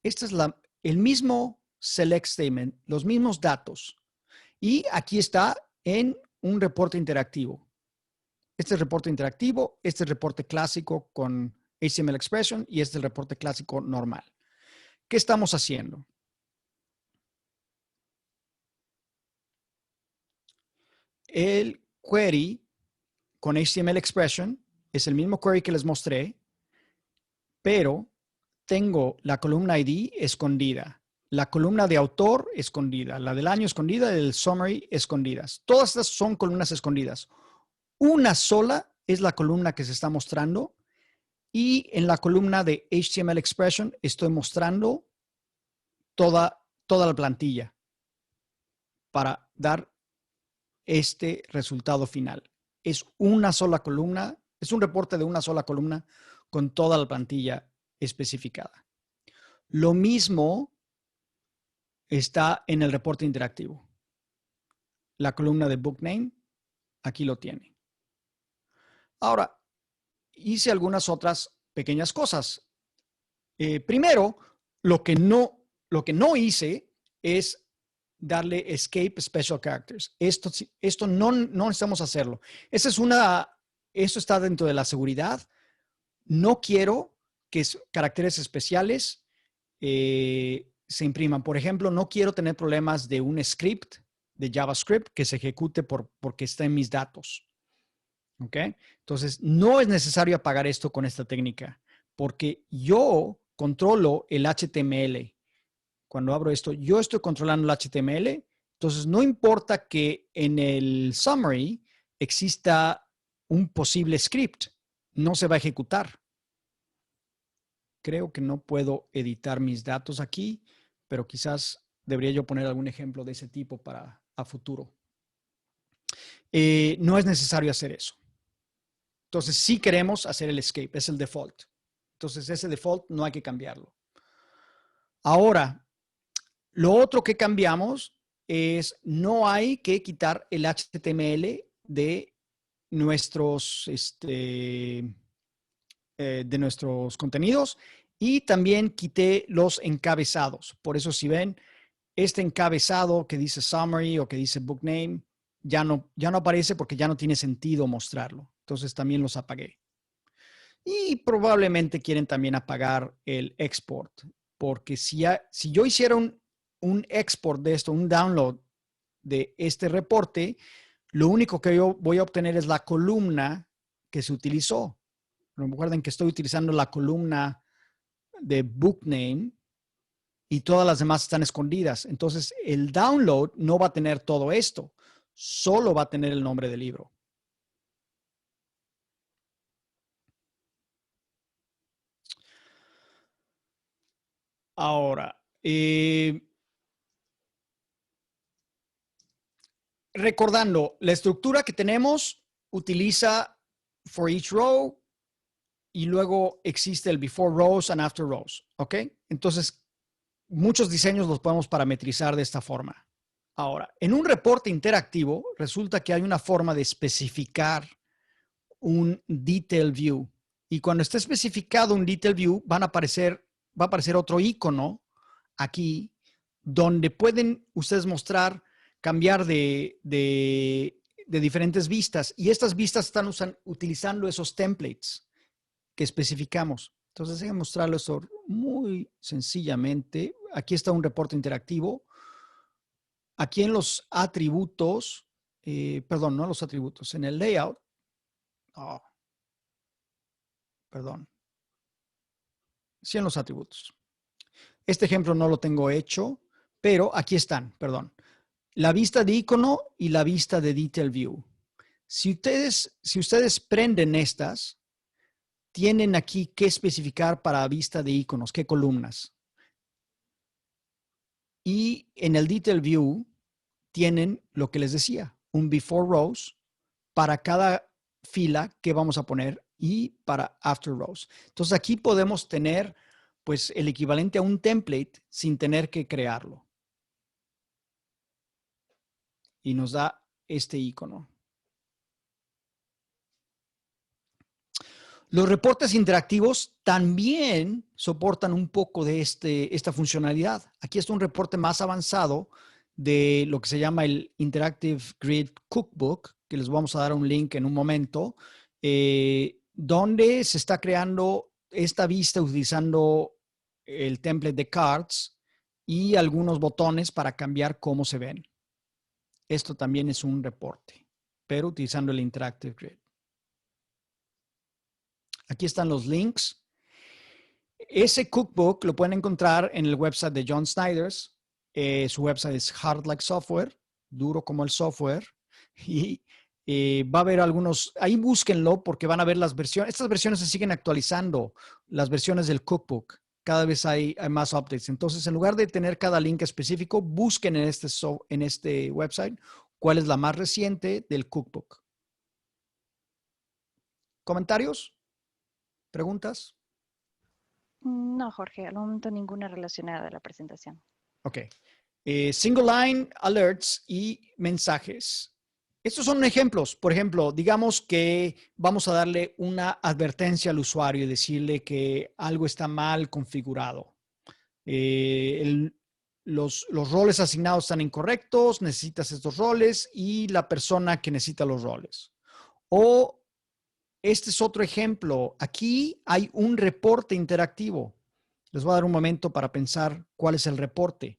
Este es el mismo select statement, los mismos datos. Y aquí está en un reporte interactivo. Este es el reporte interactivo, este es el reporte clásico con HTML Expression y este es el reporte clásico normal. ¿Qué estamos haciendo? El query con HTML Expression es el mismo query que les mostré, pero tengo la columna ID escondida, la columna de autor escondida, la del año escondida, el summary escondidas. Todas estas son columnas escondidas. Una sola es la columna que se está mostrando y en la columna de HTML Expression estoy mostrando toda la plantilla para dar este resultado final. Es una sola columna, es un reporte de una sola columna con toda la plantilla especificada. Lo mismo está en el reporte interactivo. La columna de book name, aquí lo tiene. Ahora, hice algunas otras pequeñas cosas. Primero, lo que no hice es darle escape special characters. Esto no necesitamos hacerlo. Esto está dentro de la seguridad. No quiero que caracteres especiales se impriman. Por ejemplo, no quiero tener problemas de un script de JavaScript que se ejecute porque está en mis datos. ¿Ok? Entonces, no es necesario apagar esto con esta técnica porque yo controlo el HTML. Cuando abro esto, yo estoy controlando el HTML. Entonces, no importa que en el summary exista un posible script, no se va a ejecutar. creo que no puedo editar mis datos aquí, pero quizás debería yo poner algún ejemplo de ese tipo para a futuro. No es necesario hacer eso. Entonces, sí queremos hacer el escape, es el default. Entonces, ese default no hay que cambiarlo. Ahora, lo otro que cambiamos es no hay que quitar el HTML de nuestros, de nuestros contenidos, y también quité los encabezados. Por eso, si ven este encabezado que dice summary o que dice book name, ya no aparece porque ya no tiene sentido mostrarlo. Entonces también los apagué. Y probablemente quieren también apagar el export, porque si yo hiciera un export de esto, un download de este reporte, lo único que yo voy a obtener es la columna que se utilizó. Recuerden que estoy utilizando la columna de book name y todas las demás están escondidas. Entonces, el download no va a tener todo esto, solo va a tener el nombre del libro. Ahora, recordando, la estructura que tenemos utiliza for each row y luego existe el before rows and after rows, ¿ok? Entonces, muchos diseños los podemos parametrizar de esta forma. Ahora, en un reporte interactivo, resulta que hay una forma de especificar un detail view. Y cuando esté especificado un detail view, va a aparecer otro icono aquí donde pueden ustedes mostrar, cambiar de diferentes vistas. Y estas vistas están utilizando esos templates que especificamos. Entonces, déjenme mostrarlo esto muy sencillamente. Aquí está un reporte interactivo. Aquí en los atributos, perdón, no en los atributos, en el layout. Oh, perdón. Sí, en los atributos. Este ejemplo no lo tengo hecho, pero aquí están, perdón. La vista de icono y la vista de detail view. Si ustedes prenden estas, tienen aquí que especificar para vista de iconos, qué columnas. Y en el detail view tienen lo que les decía, un before rows para cada fila que vamos a poner y para after rows. Entonces aquí podemos tener pues el equivalente a un template sin tener que crearlo. Y nos da este icono. Los reportes interactivos también soportan un poco de esta funcionalidad. Aquí está un reporte más avanzado de lo que se llama el Interactive Grid Cookbook, que les vamos a dar un link en un momento, donde se está creando esta vista utilizando el template de cards y algunos botones para cambiar cómo se ven. Esto también es un reporte, pero utilizando el Interactive Grid. Aquí están los links. Ese cookbook lo pueden encontrar en el website de John Snyder's. Su website es Hard Like Software, duro como el software. Y va a haber algunos, ahí búsquenlo porque van a ver las versiones. Estas versiones se siguen actualizando, las versiones del cookbook. Cada vez hay más updates. Entonces, en lugar de tener cada link específico, busquen en este website cuál es la más reciente del cookbook. ¿Comentarios? ¿Preguntas? No, Jorge, al momento ninguna relacionada a la presentación. Ok. Single line alerts y mensajes. Estos son ejemplos. Por ejemplo, digamos que vamos a darle una advertencia al usuario y decirle que algo está mal configurado. Los roles asignados están incorrectos, necesitas estos roles y la persona que necesita los roles. O este es otro ejemplo. Aquí hay un reporte interactivo. Les voy a dar un momento para pensar cuál es el reporte.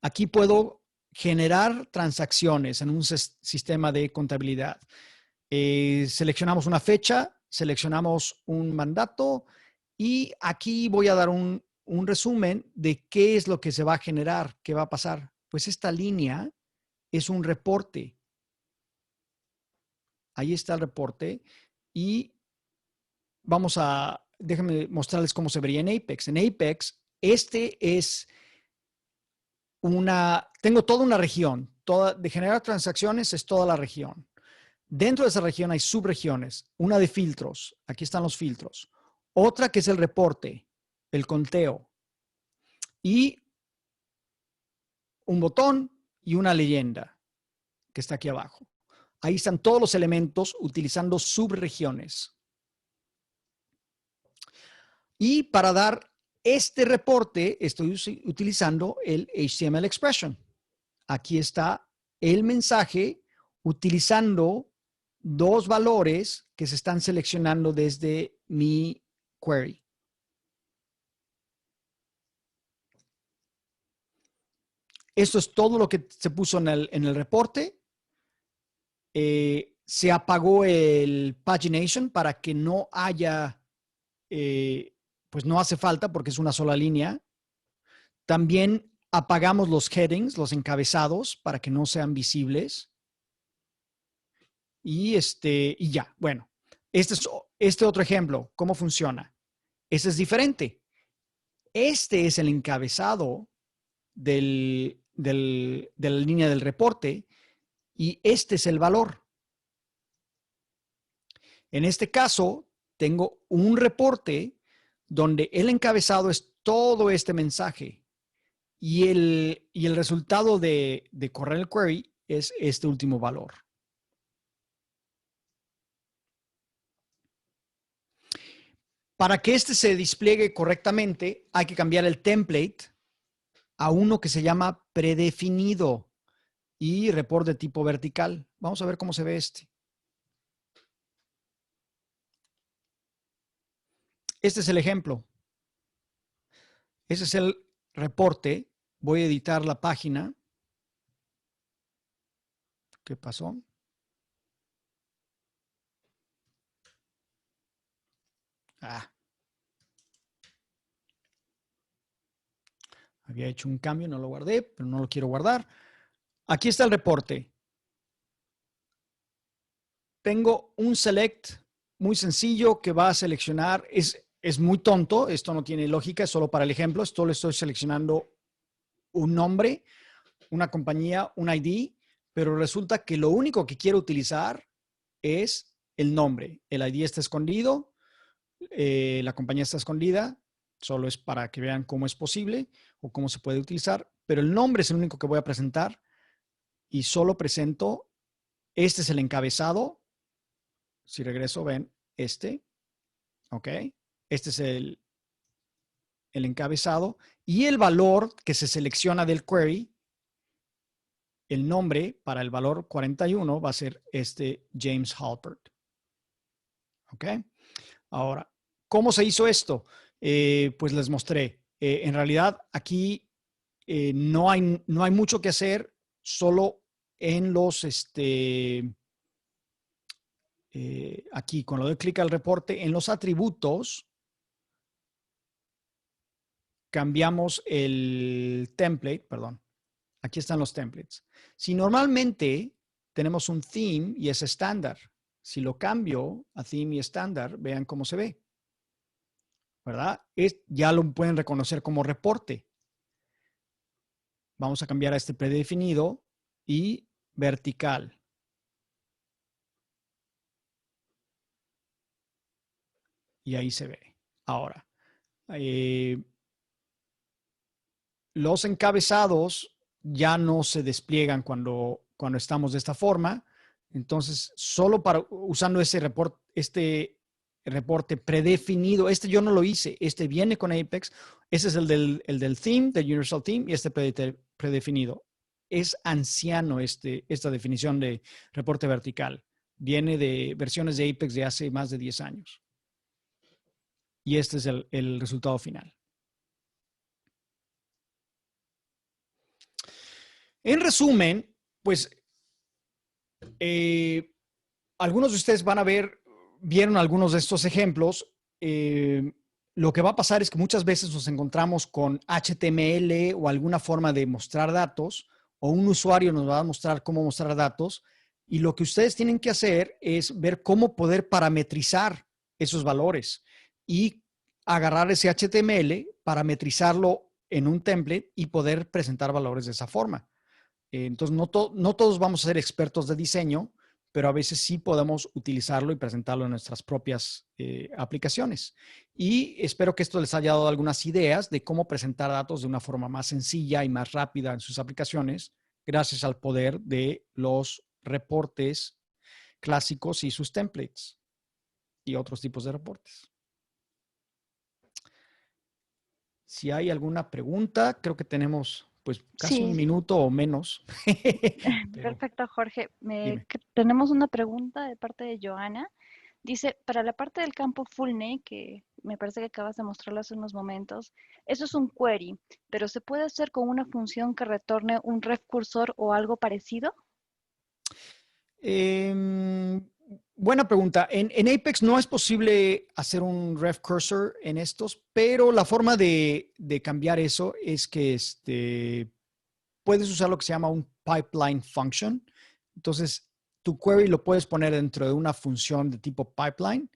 Aquí puedo generar transacciones en un sistema de contabilidad. Seleccionamos una fecha, seleccionamos un mandato y aquí voy a dar un resumen de qué es lo que se va a generar, qué va a pasar. Pues esta línea es un reporte. Ahí está el reporte y vamos a déjenme mostrarles cómo se vería en Apex. En Apex, tengo toda una región. De generar transacciones es toda la región. Dentro de esa región hay subregiones. Una de filtros. Aquí están los filtros. Otra que es el reporte, el conteo. Y un botón y una leyenda que está aquí abajo. Ahí están todos los elementos utilizando subregiones. Y para dar este reporte estoy utilizando el HTML expression. Aquí está el mensaje utilizando dos valores que se están seleccionando desde mi query. Esto es todo lo que se puso en el reporte. Se apagó el pagination para que no haya, pues no hace falta porque es una sola línea. También apagamos los headings, los encabezados, para que no sean visibles. Y ya, bueno, este otro ejemplo, ¿cómo funciona? Este es diferente. Este es el encabezado de la línea del reporte y este es el valor. En este caso, tengo un reporte donde el encabezado es todo este mensaje y el resultado de correr el query es este último valor. Para que este se despliegue correctamente, hay que cambiar el template a uno que se llama predefinido y report de tipo vertical. Vamos a ver cómo se ve este. Este es el ejemplo. Ese es el reporte. Voy a editar la página. ¿Qué pasó? Había hecho un cambio, no lo guardé, pero no lo quiero guardar. Aquí está el reporte. Tengo un select muy sencillo que va a seleccionar. Es muy tonto, esto no tiene lógica, es solo para el ejemplo. Esto le estoy seleccionando un nombre, una compañía, un ID, pero resulta que lo único que quiero utilizar es el nombre. El ID está escondido, la compañía está escondida, solo es para que vean cómo es posible o cómo se puede utilizar, pero el nombre es el único que voy a presentar y solo presento, este es el encabezado. Si regreso, ven, ok. Este es el encabezado y el valor que se selecciona del query, el nombre para el valor 41 va a ser James Halpert. Ok. Ahora, ¿cómo se hizo esto? Pues les mostré. En realidad, aquí no hay mucho que hacer, solo en los, aquí, cuando doy clic al reporte, en los atributos, cambiamos el template, perdón. Aquí están los templates. Si normalmente tenemos un theme y es estándar, si lo cambio a theme y estándar, vean cómo se ve. ¿Verdad? Ya lo pueden reconocer como reporte. Vamos a cambiar a este predefinido y vertical. Y ahí se ve. Ahora, los encabezados ya no se despliegan cuando estamos de esta forma. Entonces, solo usando ese reporte predefinido, yo no lo hice, viene con Apex, ese es el del theme, del Universal Theme, y predefinido. Es anciano esta definición de reporte vertical. Viene de versiones de Apex de hace más de 10 años. Y este es el resultado final. En resumen, pues, algunos de ustedes vieron algunos de estos ejemplos. Lo que va a pasar es que muchas veces nos encontramos con HTML o alguna forma de mostrar datos, o un usuario nos va a mostrar cómo mostrar datos, y lo que ustedes tienen que hacer es ver cómo poder parametrizar esos valores y agarrar ese HTML, parametrizarlo en un template y poder presentar valores de esa forma. Entonces, no todos vamos a ser expertos de diseño, pero a veces sí podemos utilizarlo y presentarlo en nuestras propias aplicaciones. Y espero que esto les haya dado algunas ideas de cómo presentar datos de una forma más sencilla y más rápida en sus aplicaciones, gracias al poder de los reportes clásicos y sus templates y otros tipos de reportes. Si hay alguna pregunta, creo que tenemos pues casi un Sí, minuto o menos. Pero perfecto, Jorge. dime. Tenemos una pregunta de parte de Joana. Dice, para la parte del campo full name, que me parece que acabas de mostrarlo hace unos momentos, eso es un query, pero ¿se puede hacer con una función que retorne un ref cursor o algo parecido? Buena pregunta. En Apex no es posible hacer un ref cursor en estos, pero la forma de cambiar eso es que puedes usar lo que se llama un pipeline function. Entonces, tu query lo puedes poner dentro de una función de tipo pipeline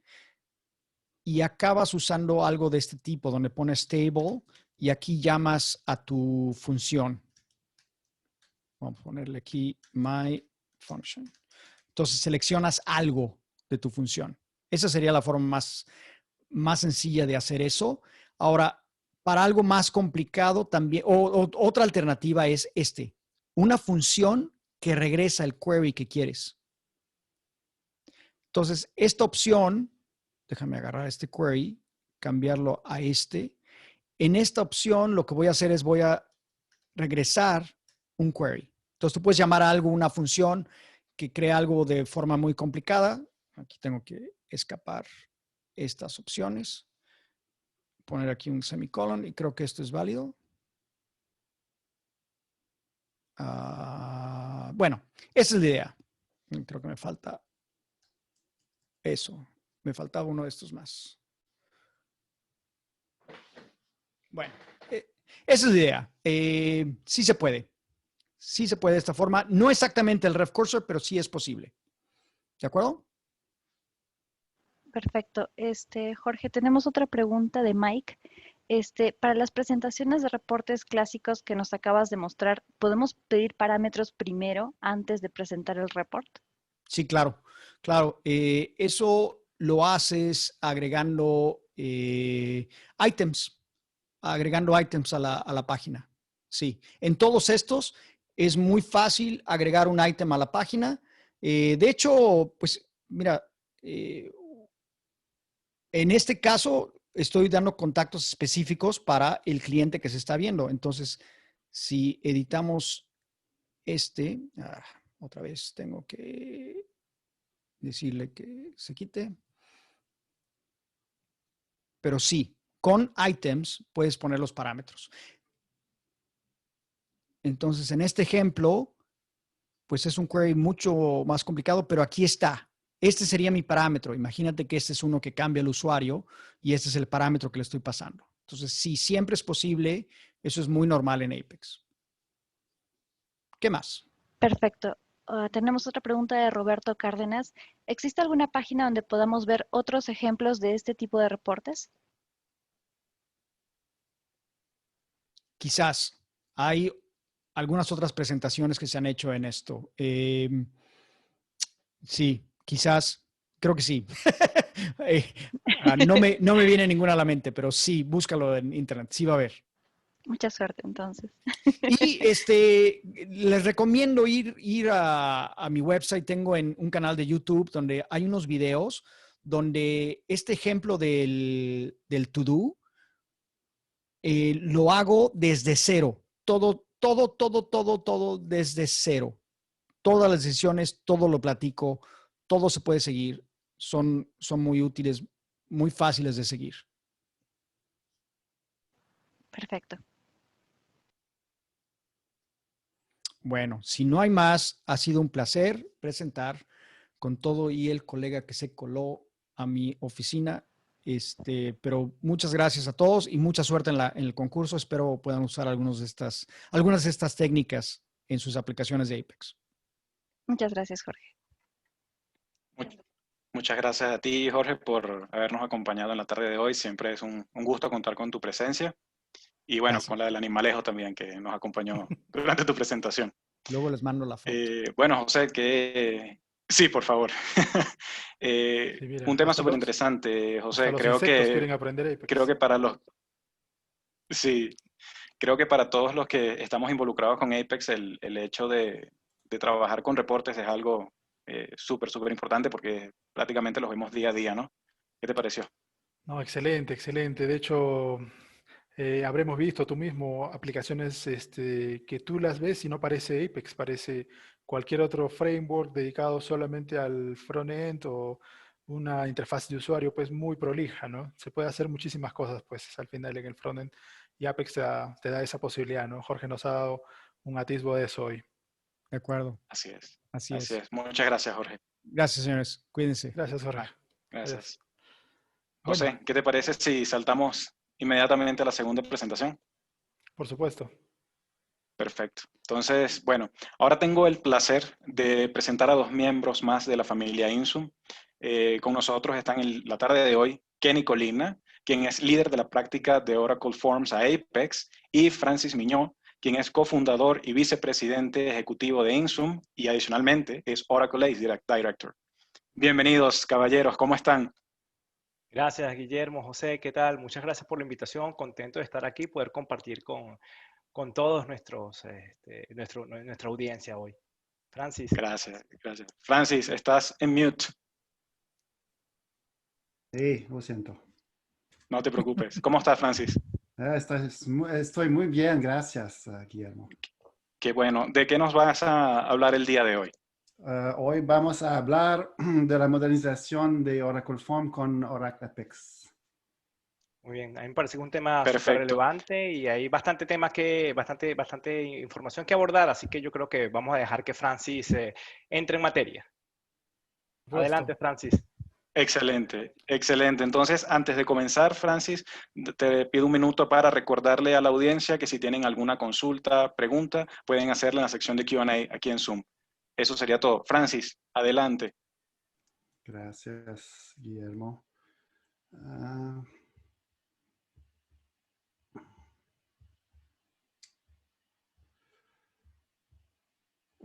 y acabas usando algo de este tipo, donde pones table y aquí llamas a tu función. Vamos a ponerle aquí my function. Entonces seleccionas algo de tu función. Esa sería la forma más sencilla de hacer eso. Ahora, para algo más complicado también, o otra alternativa es una función que regresa el query que quieres. Entonces, esta opción, déjame agarrar este query, cambiarlo a este. En esta opción, lo que voy a hacer es voy a regresar un query. Entonces, tú puedes llamar a algo una función que crea algo de forma muy complicada. Aquí tengo que escapar estas opciones. Poner aquí un semicolon y creo que esto es válido. Bueno, esa es la idea. Creo que me falta eso. Me faltaba uno de estos más. Bueno, esa es la idea. Sí se puede. Sí se puede de esta forma. No exactamente el ref cursor, pero sí es posible. ¿De acuerdo? Perfecto. Jorge, tenemos otra pregunta de Mike. Para las presentaciones de reportes clásicos que nos acabas de mostrar, ¿podemos pedir parámetros primero antes de presentar el report? Sí, claro. Claro. Eso lo haces agregando items. Agregando items a la página. Sí. En todos estos es muy fácil agregar un item a la página. De hecho, pues mira, en este caso estoy dando contactos específicos para el cliente que se está viendo. Entonces, si editamos otra vez tengo que decirle que se quite. Pero sí, con items puedes poner los parámetros. Entonces, en este ejemplo, pues es un query mucho más complicado, pero aquí está. Este sería mi parámetro. Imagínate que este es uno que cambia el usuario y este es el parámetro que le estoy pasando. Entonces, sí, siempre es posible. Eso es muy normal en Apex. ¿Qué más? Perfecto. Tenemos otra pregunta de Roberto Cárdenas. ¿Existe alguna página donde podamos ver otros ejemplos de este tipo de reportes? Quizás hay algunas otras presentaciones que se han hecho en esto. Sí, quizás, creo que sí. No me viene ninguna a la mente, pero sí, búscalo en internet, sí va a haber. Mucha suerte, entonces. Y les recomiendo ir a mi website. Tengo un canal de YouTube donde hay unos videos donde este ejemplo del to-do lo hago desde cero. Todo desde cero. Todas las decisiones, todo lo platico, todo se puede seguir. Son muy útiles, muy fáciles de seguir. Perfecto. Bueno, si no hay más, ha sido un placer presentar con todo y el colega que se coló a mi oficina. Pero muchas gracias a todos y mucha suerte en el concurso. Espero puedan usar algunas de estas técnicas en sus aplicaciones de Apex. Muchas gracias, Jorge. Muchas gracias a ti, Jorge, por habernos acompañado en la tarde de hoy. Siempre es un gusto contar con tu presencia. Y bueno, Gracias. con la del animalejo también, que nos acompañó durante tu presentación. Luego les mando la foto. Bueno, José, que... Sí, por favor. Sí, mira, Un tema súper interesante, hasta José. los insectos quieren aprender Creo Apex. que para los... Sí, creo que para todos los que estamos involucrados con Apex, el hecho de trabajar con reportes es algo súper, súper importante porque prácticamente los vemos día a día, ¿no? ¿Qué te pareció? No, excelente, excelente. De hecho, habremos visto tú mismo aplicaciones que tú las ves y no parece Apex, parece cualquier otro framework dedicado solamente al front-end o una interfaz de usuario pues muy prolija, ¿no? Se puede hacer muchísimas cosas pues al final en el front-end y Apex te da esa posibilidad, ¿no? Jorge nos ha dado un atisbo de eso hoy. De acuerdo. Así es. Así Así es. es. Muchas gracias, Jorge. Gracias, señores. Cuídense. Gracias, Jorge. Bye. Adiós. Gracias. Bueno, José, ¿qué te parece si saltamos inmediatamente a la segunda presentación? por supuesto. Perfecto. Entonces, bueno, ahora tengo el placer de presentar a dos miembros más de la familia Insum. Con nosotros están en la tarde de hoy Kenny Colina, quien es líder de la práctica de Oracle Forms a Apex, y Francis Miñó, quien es cofundador y vicepresidente ejecutivo de Insum y adicionalmente es Oracle Ace Director. Bienvenidos, caballeros, ¿cómo están? Gracias, Guillermo, José, ¿qué tal? Muchas gracias por la invitación. Contento de estar aquí, poder compartir con todos nuestra audiencia hoy. Francis. Gracias, gracias. Francis, estás en mute. Sí, lo siento. No te preocupes. ¿Cómo estás, Francis? Estoy muy bien, gracias, Guillermo. Qué bueno. ¿De qué nos vas a hablar el día de hoy? Hoy vamos a hablar de la modernización de Oracle Form con Oracle Apex. Muy bien, a mí me parece un tema súper Perfecto. relevante y hay bastante información que abordar, así que yo creo que vamos a dejar que Francis entre en materia. Adelante, Francis. Excelente, excelente. Entonces, antes de comenzar, Francis, te pido un minuto para recordarle a la audiencia que si tienen alguna consulta, pregunta, pueden hacerla en la sección de Q&A aquí en Zoom. Eso sería todo. Francis, adelante. Gracias, Guillermo.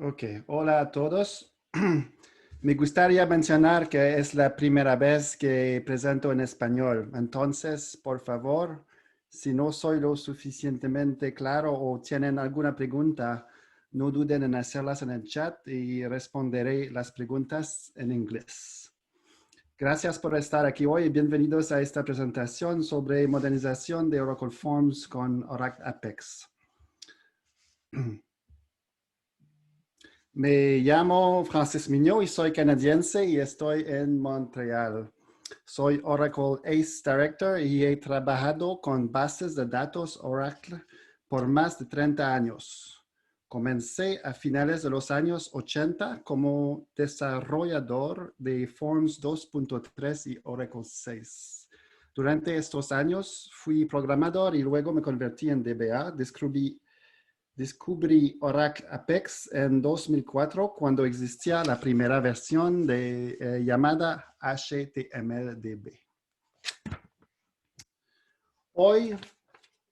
Ok, hola a todos. Me gustaría mencionar que es la primera vez que presento en español. Entonces, por favor, si no soy lo suficientemente claro o tienen alguna pregunta, no duden en hacerlas en el chat y responderé las preguntas en inglés. Gracias por estar aquí hoy y bienvenidos a esta presentación sobre modernización de Oracle Forms con Oracle Apex. Me llamo Francis Mignot y soy canadiense y estoy en Montreal. Soy Oracle Ace Director y he trabajado con bases de datos Oracle por más de 30 años. Comencé a finales de los años 80 como desarrollador de Forms 2.3 y Oracle 6. Durante estos años fui programador y luego me convertí en DBA. Descubrí Oracle Apex en 2004 cuando existía la primera versión llamada HTMLDB. Hoy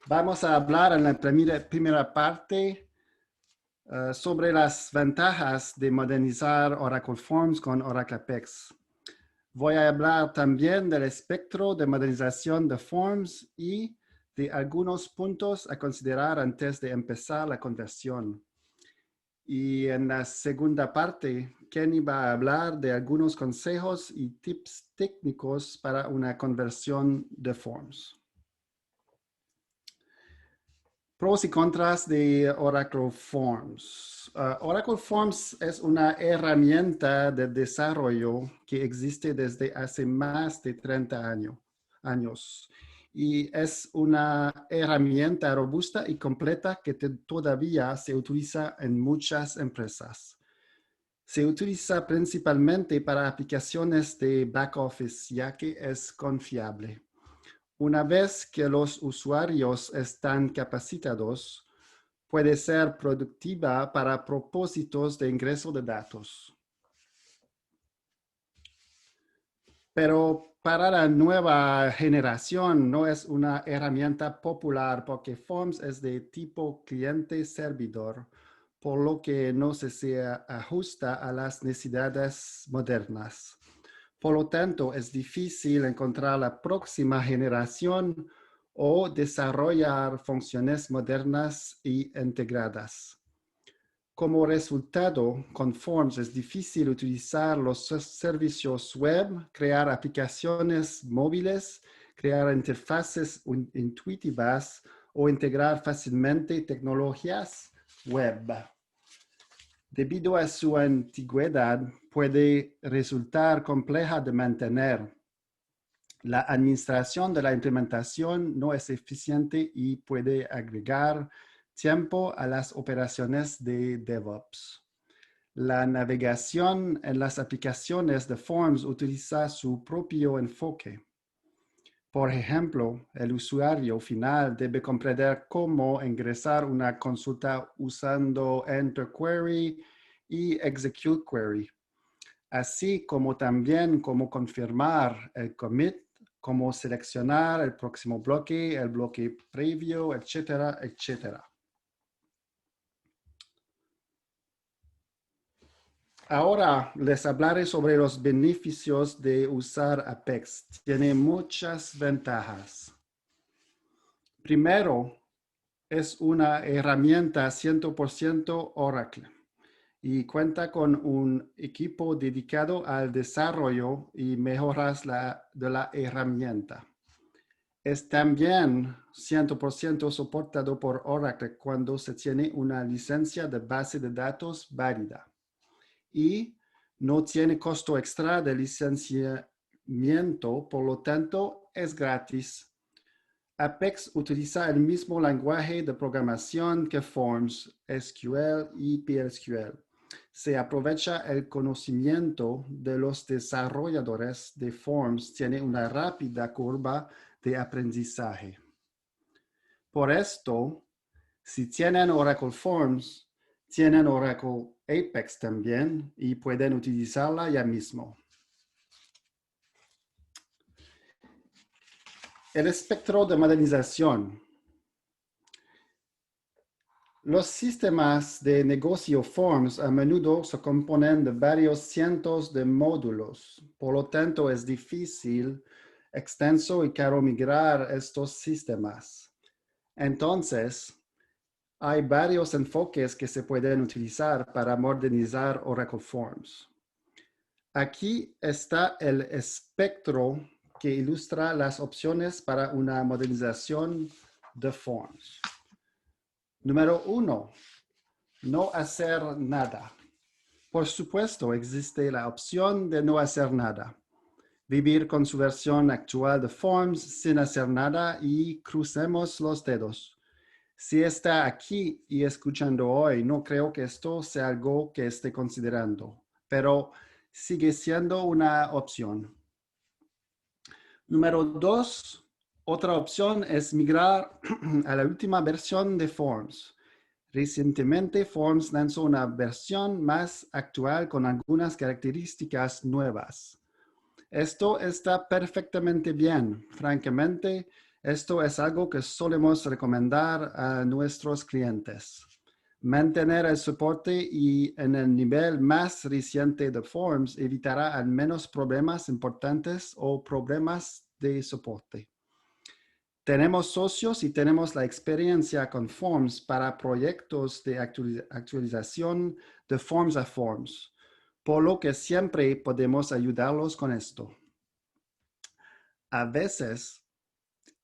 vamos a hablar en la primera parte sobre las ventajas de modernizar Oracle Forms con Oracle Apex. Voy a hablar también del espectro de modernización de Forms y de algunos puntos a considerar antes de empezar la conversión. Y en la segunda parte, Kenny va a hablar de algunos consejos y tips técnicos para una conversión de Forms. Pros y contras de Oracle Forms. Oracle Forms es una herramienta de desarrollo que existe desde hace más de 30 años. Y es una herramienta robusta y completa que todavía se utiliza en muchas empresas. Se utiliza principalmente para aplicaciones de back office, ya que es confiable. Una vez que los usuarios están capacitados, puede ser productiva para propósitos de ingreso de datos. Pero para la nueva generación no es una herramienta popular porque Forms es de tipo cliente-servidor, por lo que no se ajusta a las necesidades modernas. Por lo tanto, es difícil encontrar la próxima generación o desarrollar funciones modernas y integradas. Como resultado, con Forms es difícil utilizar los servicios web, crear aplicaciones móviles, crear interfaces intuitivas o integrar fácilmente tecnologías web. Debido a su antigüedad, puede resultar compleja de mantener. La administración de la implementación no es eficiente y puede agregar tiempo a las operaciones de DevOps. La navegación en las aplicaciones de Forms utiliza su propio enfoque. Por ejemplo, el usuario final debe comprender cómo ingresar una consulta usando Enter Query y Execute Query, así como también cómo confirmar el commit, cómo seleccionar el próximo bloque, el bloque previo, etcétera, etcétera. Ahora les hablaré sobre los beneficios de usar Apex. Tiene muchas ventajas. Primero, es una herramienta 100% Oracle y cuenta con un equipo dedicado al desarrollo y mejoras de la herramienta. Es también 100% soportado por Oracle cuando se tiene una licencia de base de datos válida. Y no tiene costo extra de licenciamiento, por lo tanto es gratis. Apex utiliza el mismo lenguaje de programación que Forms, SQL y PLSQL. Se aprovecha el conocimiento de los desarrolladores de Forms, tiene una rápida curva de aprendizaje. Por esto, si tienen Oracle Forms, tienen Oracle Apex también y pueden utilizarla ya mismo. El espectro de modernización. Los sistemas de negocio Forms a menudo se componen de varios cientos de módulos. Por lo tanto, es difícil, extenso y caro migrar estos sistemas. Entonces, hay varios enfoques que se pueden utilizar para modernizar Oracle Forms. Aquí está el espectro que ilustra las opciones para una modernización de Forms. Número 1, no hacer nada. Por supuesto, existe la opción de no hacer nada. Vivir con su versión actual de Forms sin hacer nada y crucemos los dedos. Si está aquí y escuchando hoy, no creo que esto sea algo que esté considerando, pero sigue siendo una opción. Número 2, otra opción es migrar a la última versión de Forms. Recientemente, Forms lanzó una versión más actual con algunas características nuevas. Esto está perfectamente bien. Francamente, esto es algo que solemos recomendar a nuestros clientes. Mantener el soporte y en el nivel más reciente de Forms evitará al menos problemas importantes o problemas de soporte. Tenemos socios y tenemos la experiencia con Forms para proyectos de actualización de Forms a Forms, por lo que siempre podemos ayudarlos con esto. A veces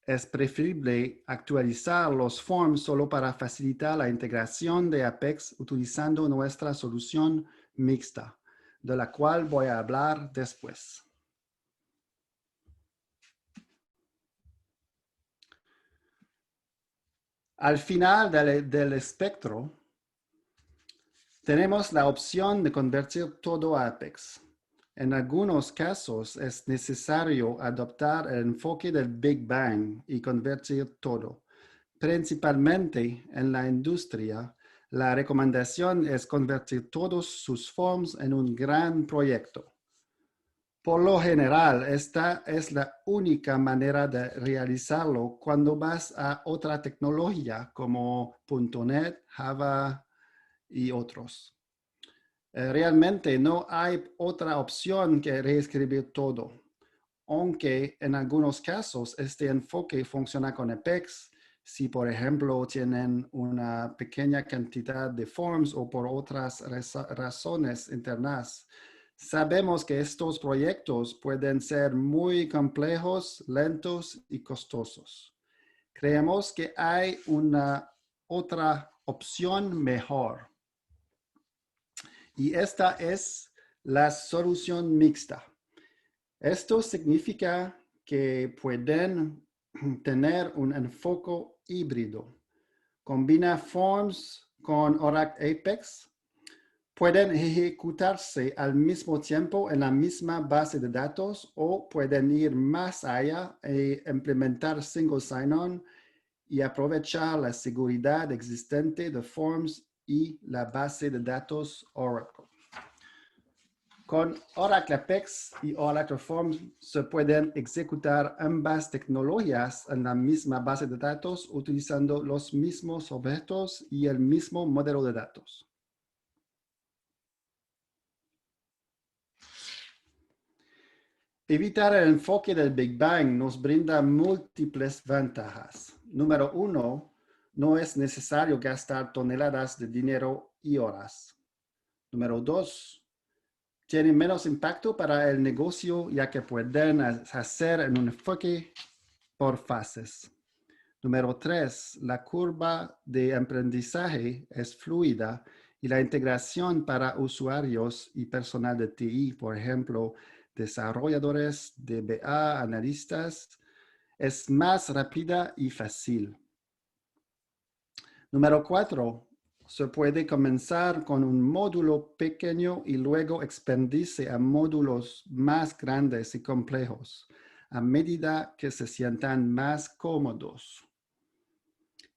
es preferible actualizar los Forms solo para facilitar la integración de Apex utilizando nuestra solución mixta, de la cual voy a hablar después. Al final del espectro, tenemos la opción de convertir todo a Apex. En algunos casos es necesario adoptar el enfoque del Big Bang y convertir todo. Principalmente en la industria, la recomendación es convertir todos sus Forms en un gran proyecto. Por lo general, esta es la única manera de realizarlo cuando vas a otra tecnología como .NET, Java y otros. Realmente no hay otra opción que reescribir todo, aunque en algunos casos este enfoque funciona con Apex, si por ejemplo tienen una pequeña cantidad de forms o por otras razones internas. Sabemos que estos proyectos pueden ser muy complejos, lentos y costosos. Creemos que hay una otra opción mejor. Y esta es la solución mixta. Esto significa que pueden tener un enfoque híbrido. Combina Forms con Oracle Apex. Pueden ejecutarse al mismo tiempo en la misma base de datos o pueden ir más allá e implementar single sign-on y aprovechar la seguridad existente de Forms y la base de datos Oracle. Con Oracle Apex y Oracle Forms se pueden ejecutar ambas tecnologías en la misma base de datos utilizando los mismos objetos y el mismo modelo de datos. Evitar el enfoque del Big Bang nos brinda múltiples ventajas. Número 1, no es necesario gastar toneladas de dinero y horas. Número 2, tiene menos impacto para el negocio ya que pueden hacer un enfoque por fases. Número 3, la curva de aprendizaje es fluida y la integración para usuarios y personal de TI, por ejemplo, desarrolladores, DBA, analistas, es más rápida y fácil. Número 4, se puede comenzar con un módulo pequeño y luego expandirse a módulos más grandes y complejos a medida que se sientan más cómodos.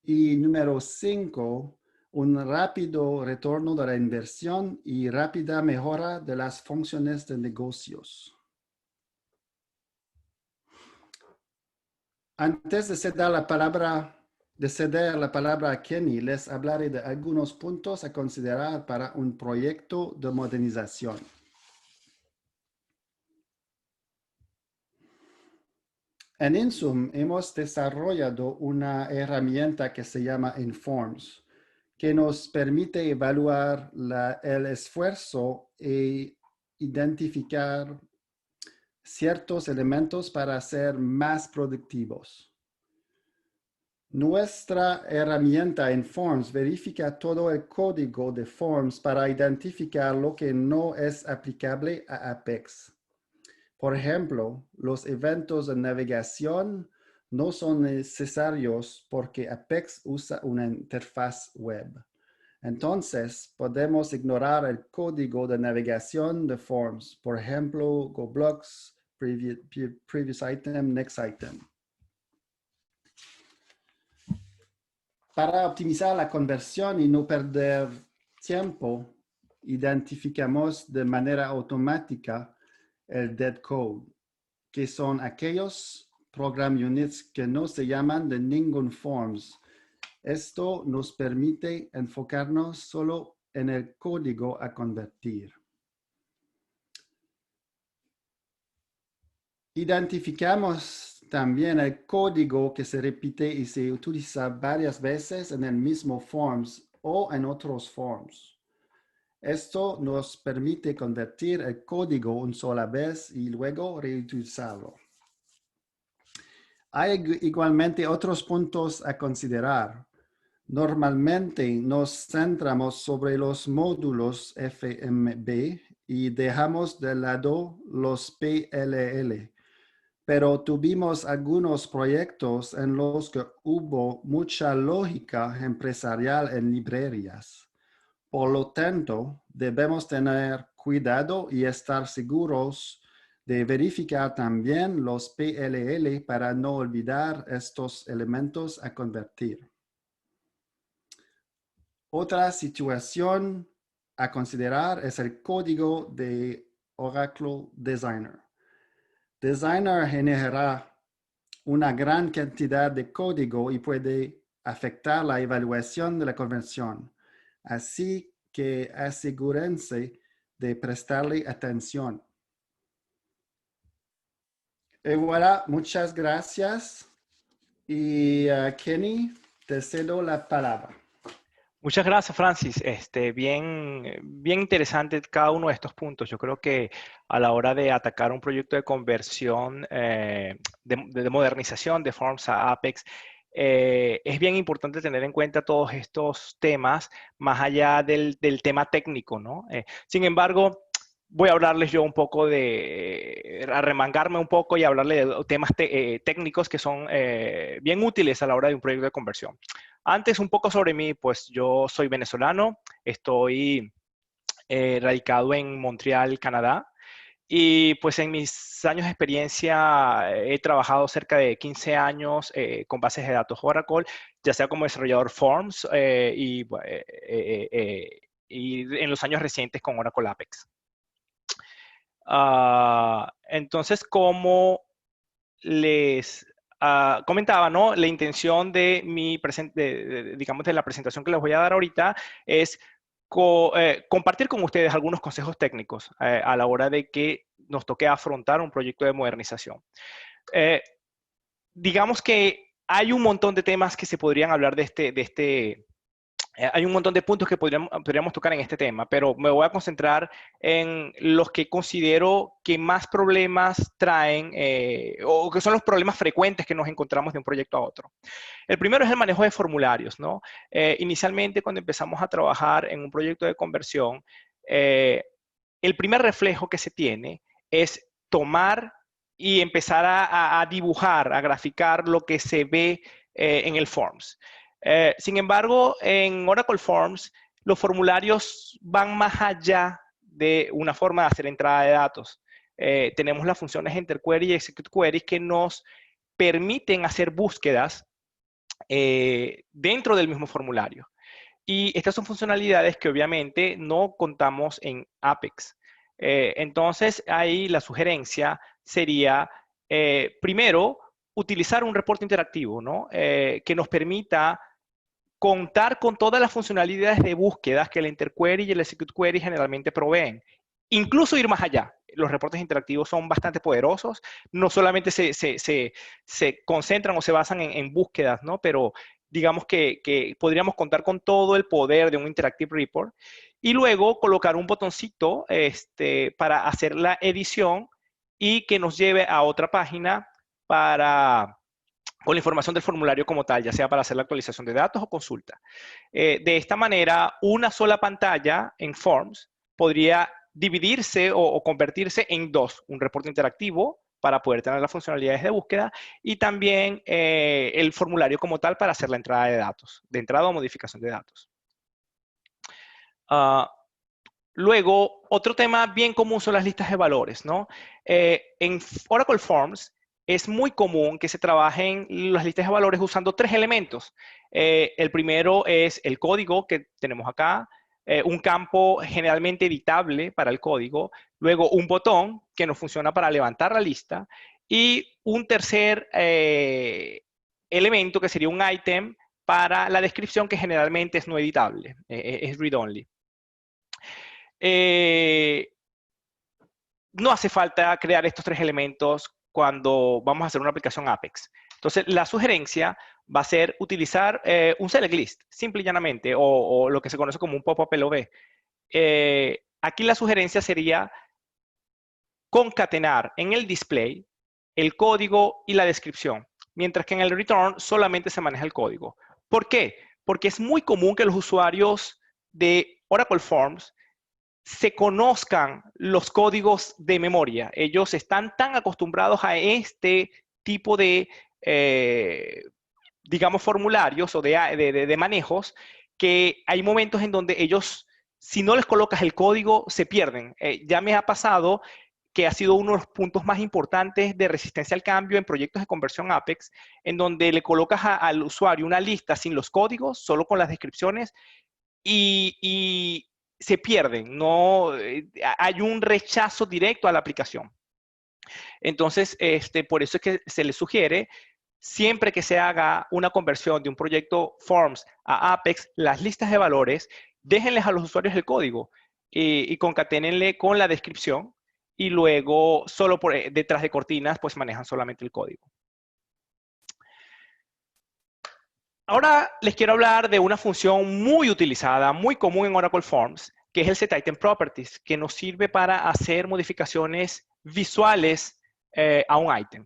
Y número 5, un rápido retorno de la inversión y rápida mejora de las funciones de negocios. Antes de ceder la palabra a Kenny, les hablaré de algunos puntos a considerar para un proyecto de modernización. En Insum hemos desarrollado una herramienta que se llama Informs, que nos permite evaluar el esfuerzo e identificar ciertos elementos para ser más productivos. Nuestra herramienta Informs verifica todo el código de Forms para identificar lo que no es aplicable a Apex. Por ejemplo, los eventos de navegación no son necesarios porque Apex usa una interfaz web. Entonces, podemos ignorar el código de navegación de Forms, por ejemplo, GoBlocks, Previous Item, Next Item. Para optimizar la conversión y no perder tiempo, identificamos de manera automática el dead code, que son aquellos program units que no se llaman de ningún Forms. Esto nos permite enfocarnos solo en el código a convertir. Identificamos también el código que se repite y se utiliza varias veces en el mismo Forms o en otros Forms. Esto nos permite convertir el código una sola vez y luego reutilizarlo. Hay igualmente otros puntos a considerar. Normalmente nos centramos sobre los módulos FMB y dejamos de lado los PLL, pero tuvimos algunos proyectos en los que hubo mucha lógica empresarial en librerías. Por lo tanto, debemos tener cuidado y estar seguros de verificar también los PLL para no olvidar estos elementos a convertir. Otra situación a considerar es el código de Oracle Designer. Designer genera una gran cantidad de código y puede afectar la evaluación de la conversión. Así que asegúrense de prestarle atención. Y voilà, muchas gracias. Y Kenny, te cedo la palabra. Muchas gracias, Francis. Bien interesante cada uno de estos puntos. Yo creo que a la hora de atacar un proyecto de conversión, de modernización de Forms a Apex, es bien importante tener en cuenta todos estos temas más allá del tema técnico, ¿no? Sin embargo, voy a hablarles yo un poco arremangarme un poco y hablarles de temas técnicos que son bien útiles a la hora de un proyecto de conversión. Antes, un poco sobre mí, pues yo soy venezolano, estoy radicado en Montreal, Canadá, y pues en mis años de experiencia he trabajado cerca de 15 años con bases de datos Oracle, ya sea como desarrollador Forms y en los años recientes con Oracle Apex. Entonces, como les comentaba, ¿no? La intención de digamos, de la presentación que les voy a dar ahorita es compartir con ustedes algunos consejos técnicos a la hora de que nos toque afrontar un proyecto de modernización. Digamos que hay un montón de temas que se podrían hablar hay un montón de puntos que podríamos tocar en este tema, pero me voy a concentrar en los que considero que más problemas traen o que son los problemas frecuentes que nos encontramos de un proyecto a otro. El primero es el manejo de formularios, ¿no? Inicialmente, cuando empezamos a trabajar en un proyecto de conversión, el primer reflejo que se tiene es tomar y empezar a dibujar, a graficar lo que se ve en el Forms. Sin embargo, en Oracle Forms, los formularios van más allá de una forma de hacer entrada de datos. Tenemos las funciones Enter Query y Execute Queries que nos permiten hacer búsquedas dentro del mismo formulario. Y estas son funcionalidades que obviamente no contamos en Apex. Entonces, ahí la sugerencia sería, primero, utilizar un reporte interactivo, ¿no? Que nos permita contar con todas las funcionalidades de búsquedas que el Enter Query y el Execute Query generalmente proveen. Incluso ir más allá. Los reportes interactivos son bastante poderosos. No solamente se concentran o se basan en búsquedas, ¿no? Pero digamos que podríamos contar con todo el poder de un Interactive Report y luego colocar un botoncito para hacer la edición y que nos lleve a otra página con la información del formulario como tal, ya sea para hacer la actualización de datos o consulta. De esta manera, una sola pantalla en Forms podría dividirse o convertirse en dos, un reporte interactivo para poder tener las funcionalidades de búsqueda y también el formulario como tal para hacer la entrada de datos, de entrada o modificación de datos. Luego, otro tema bien común son las listas de valores, ¿no? En Oracle Forms es muy común que se trabajen las listas de valores usando tres elementos. El primero es el código que tenemos acá, un campo generalmente editable para el código, luego un botón que nos funciona para levantar la lista y un tercer elemento que sería un ítem para la descripción que generalmente es no editable, es read-only. No hace falta crear estos tres elementos cuando vamos a hacer una aplicación Apex. Entonces, la sugerencia va a ser utilizar un select list, simple y llanamente, o lo que se conoce como un pop-up LOB. Aquí la sugerencia sería concatenar en el display el código y la descripción, mientras que en el return solamente se maneja el código. ¿Por qué? Porque es muy común que los usuarios de Oracle Forms se conozcan los códigos de memoria. Ellos están tan acostumbrados a este tipo de, digamos, formularios o de manejos, que hay momentos en donde ellos, si no les colocas el código, se pierden. Ya me ha pasado que ha sido uno de los puntos más importantes de resistencia al cambio en proyectos de conversión Apex, en donde le colocas al usuario una lista sin los códigos, solo con las descripciones, y se pierden, no hay un rechazo directo a la aplicación. Entonces, por eso es que se le sugiere, siempre que se haga una conversión de un proyecto Forms a Apex, las listas de valores, déjenles a los usuarios el código y concaténenle con la descripción y luego solo detrás de cortinas pues manejan solamente el código. Ahora les quiero hablar de una función muy utilizada, muy común en Oracle Forms, que es el setItemProperties, que nos sirve para hacer modificaciones visuales a un ítem.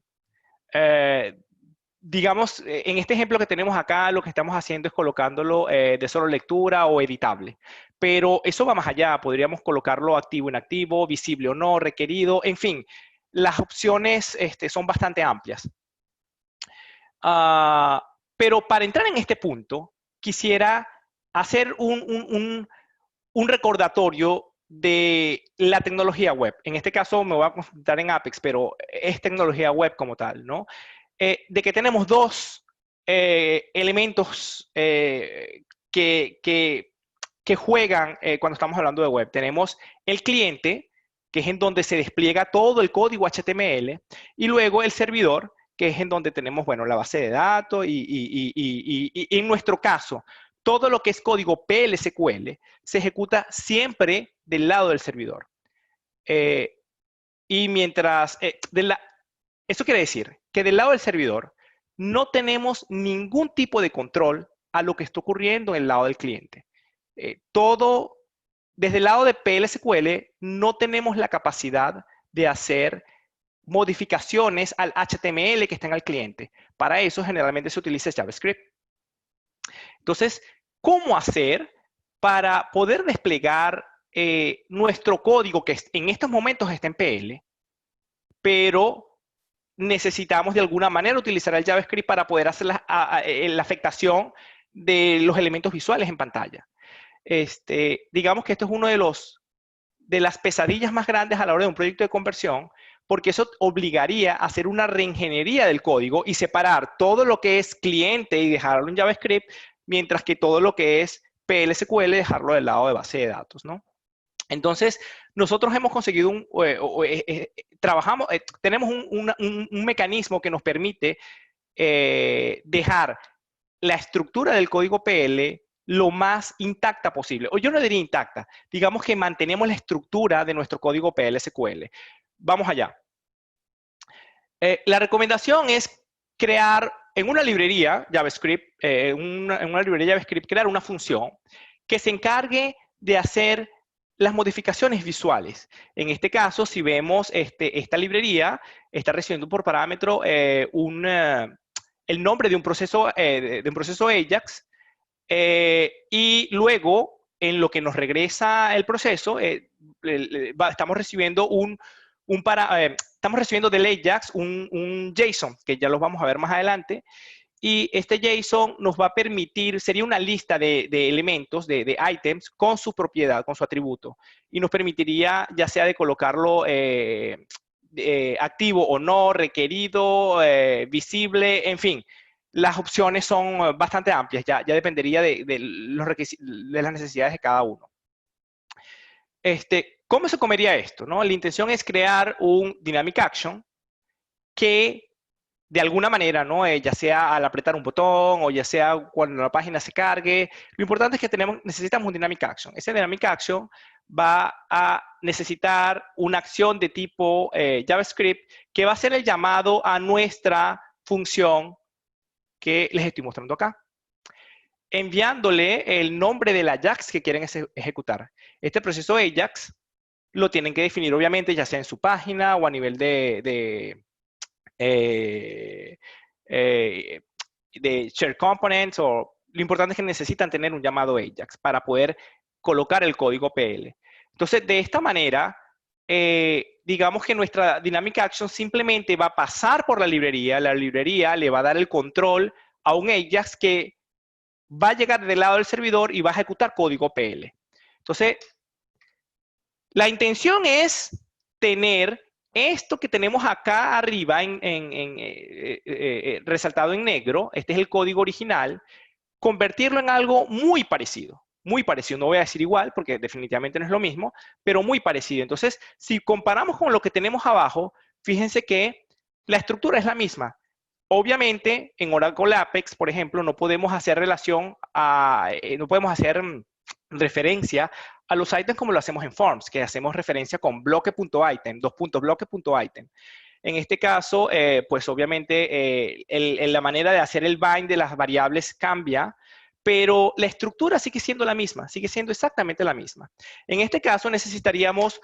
Digamos, en este ejemplo que tenemos acá, lo que estamos haciendo es colocándolo de solo lectura o editable. Pero eso va más allá. Podríamos colocarlo activo, inactivo, visible o no, requerido. En fin, las opciones son bastante amplias. Pero para entrar en este punto, quisiera hacer un recordatorio de la tecnología web. En este caso me voy a concentrar en Apex, pero es tecnología web como tal, ¿no? De que tenemos dos elementos que juegan cuando estamos hablando de web. Tenemos el cliente, que es en donde se despliega todo el código HTML, y luego el servidor, que es en donde tenemos, bueno, la base de datos y en nuestro caso, todo lo que es código PL/SQL se ejecuta siempre del lado del servidor. Y mientras, eso quiere decir que del lado del servidor no tenemos ningún tipo de control a lo que está ocurriendo en el lado del cliente. Todo, desde el lado de PL/SQL, no tenemos la capacidad de hacer modificaciones al HTML que está en el cliente. Para eso generalmente se utiliza JavaScript. Entonces, ¿cómo hacer para poder desplegar nuestro código que en estos momentos está en PL, pero necesitamos de alguna manera utilizar el JavaScript para poder hacer la afectación de los elementos visuales en pantalla? Digamos que esto es uno de las pesadillas más grandes a la hora de un proyecto de conversión, porque eso obligaría a hacer una reingeniería del código y separar todo lo que es cliente y dejarlo en JavaScript, mientras que todo lo que es PL/SQL dejarlo del lado de base de datos, ¿no? Entonces, nosotros hemos conseguido tenemos un mecanismo que nos permite dejar la estructura del código PL lo más intacta posible. O yo no diría intacta, digamos que mantenemos la estructura de nuestro código PL/SQL. Vamos allá. La recomendación es crear en una librería JavaScript, en una librería JavaScript, crear una función que se encargue de hacer las modificaciones visuales. En este caso, si vemos esta librería, está recibiendo por parámetro el nombre de un proceso Ajax, y luego, en lo que nos regresa el proceso, estamos recibiendo estamos recibiendo del Ajax un JSON, que ya lo vamos a ver más adelante, y este JSON nos va a permitir, sería una lista de elementos, de items, con su propiedad, con su atributo, y nos permitiría ya sea de colocarlo activo o no, requerido, visible, en fin. Las opciones son bastante amplias, ya dependería de las necesidades de cada uno. ¿Cómo se comería esto? ¿No? La intención es crear un Dynamic Action que de alguna manera, ¿no? Ya sea al apretar un botón o ya sea cuando la página se cargue, lo importante es que necesitamos un Dynamic Action. Ese Dynamic Action va a necesitar una acción de tipo JavaScript que va a ser el llamado a nuestra función que les estoy mostrando acá, enviándole el nombre del Ajax que quieren ejecutar. Este proceso Ajax lo tienen que definir, obviamente, ya sea en su página o a nivel de Share Components, o lo importante es que necesitan tener un llamado Ajax para poder colocar el código PL. Entonces, de esta manera, digamos que nuestra Dynamic Action simplemente va a pasar por la librería le va a dar el control a un Ajax que va a llegar del lado del servidor y va a ejecutar código PL. Entonces, la intención es tener esto que tenemos acá arriba resaltado en negro, este es el código original, convertirlo en algo muy parecido. Muy parecido, no voy a decir igual porque definitivamente no es lo mismo, pero muy parecido. Entonces, si comparamos con lo que tenemos abajo, fíjense que la estructura es la misma. Obviamente, en Oracle Apex, por ejemplo, no podemos hacer referencia a los ítems como lo hacemos en Forms, que hacemos referencia con bloque.item, bloque.item. En este caso, pues obviamente la manera de hacer el bind de las variables cambia, pero la estructura sigue siendo la misma, sigue siendo exactamente la misma. En este caso necesitaríamos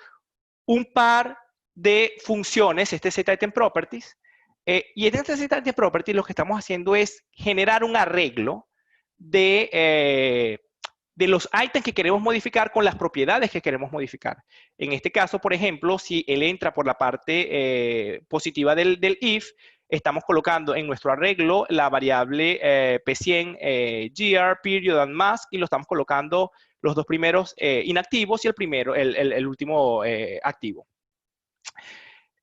un par de funciones, este es setItem properties, y en este setItem properties lo que estamos haciendo es generar un arreglo de los ítems que queremos modificar con las propiedades que queremos modificar. En este caso, por ejemplo, si él entra por la parte positiva del if, estamos colocando en nuestro arreglo la variable p100 gr, period and mask, y lo estamos colocando los dos primeros inactivos y el último activo.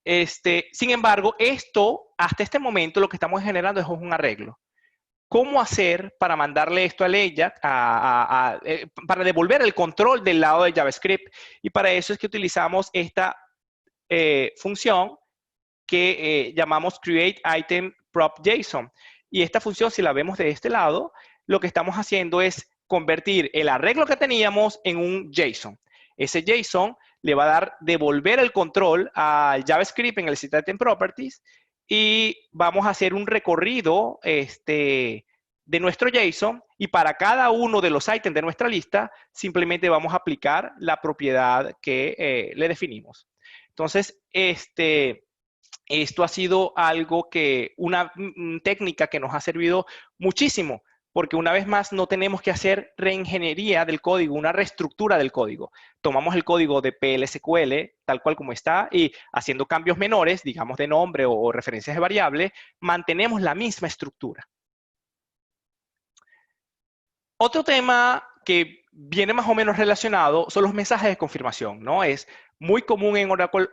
Sin embargo, hasta este momento, lo que estamos generando es un arreglo. ¿Cómo hacer para mandarle esto al Ajax, para devolver el control del lado de JavaScript? Y para eso es que utilizamos esta función que llamamos createItemPropJSON. Y esta función, si la vemos de este lado, lo que estamos haciendo es convertir el arreglo que teníamos en un JSON. Ese JSON le va a devolver el control al JavaScript en el setItem properties, y vamos a hacer un recorrido de nuestro JSON, y para cada uno de los ítems de nuestra lista simplemente vamos a aplicar la propiedad que le definimos. Entonces, esto ha sido una técnica que nos ha servido muchísimo, porque una vez más no tenemos que hacer reingeniería del código, una reestructura del código. Tomamos el código de PL/SQL tal cual como está, y haciendo cambios menores, digamos de nombre o referencias de variable, mantenemos la misma estructura. Otro tema que viene más o menos relacionado son los mensajes de confirmación, ¿no? Es muy común en Oracle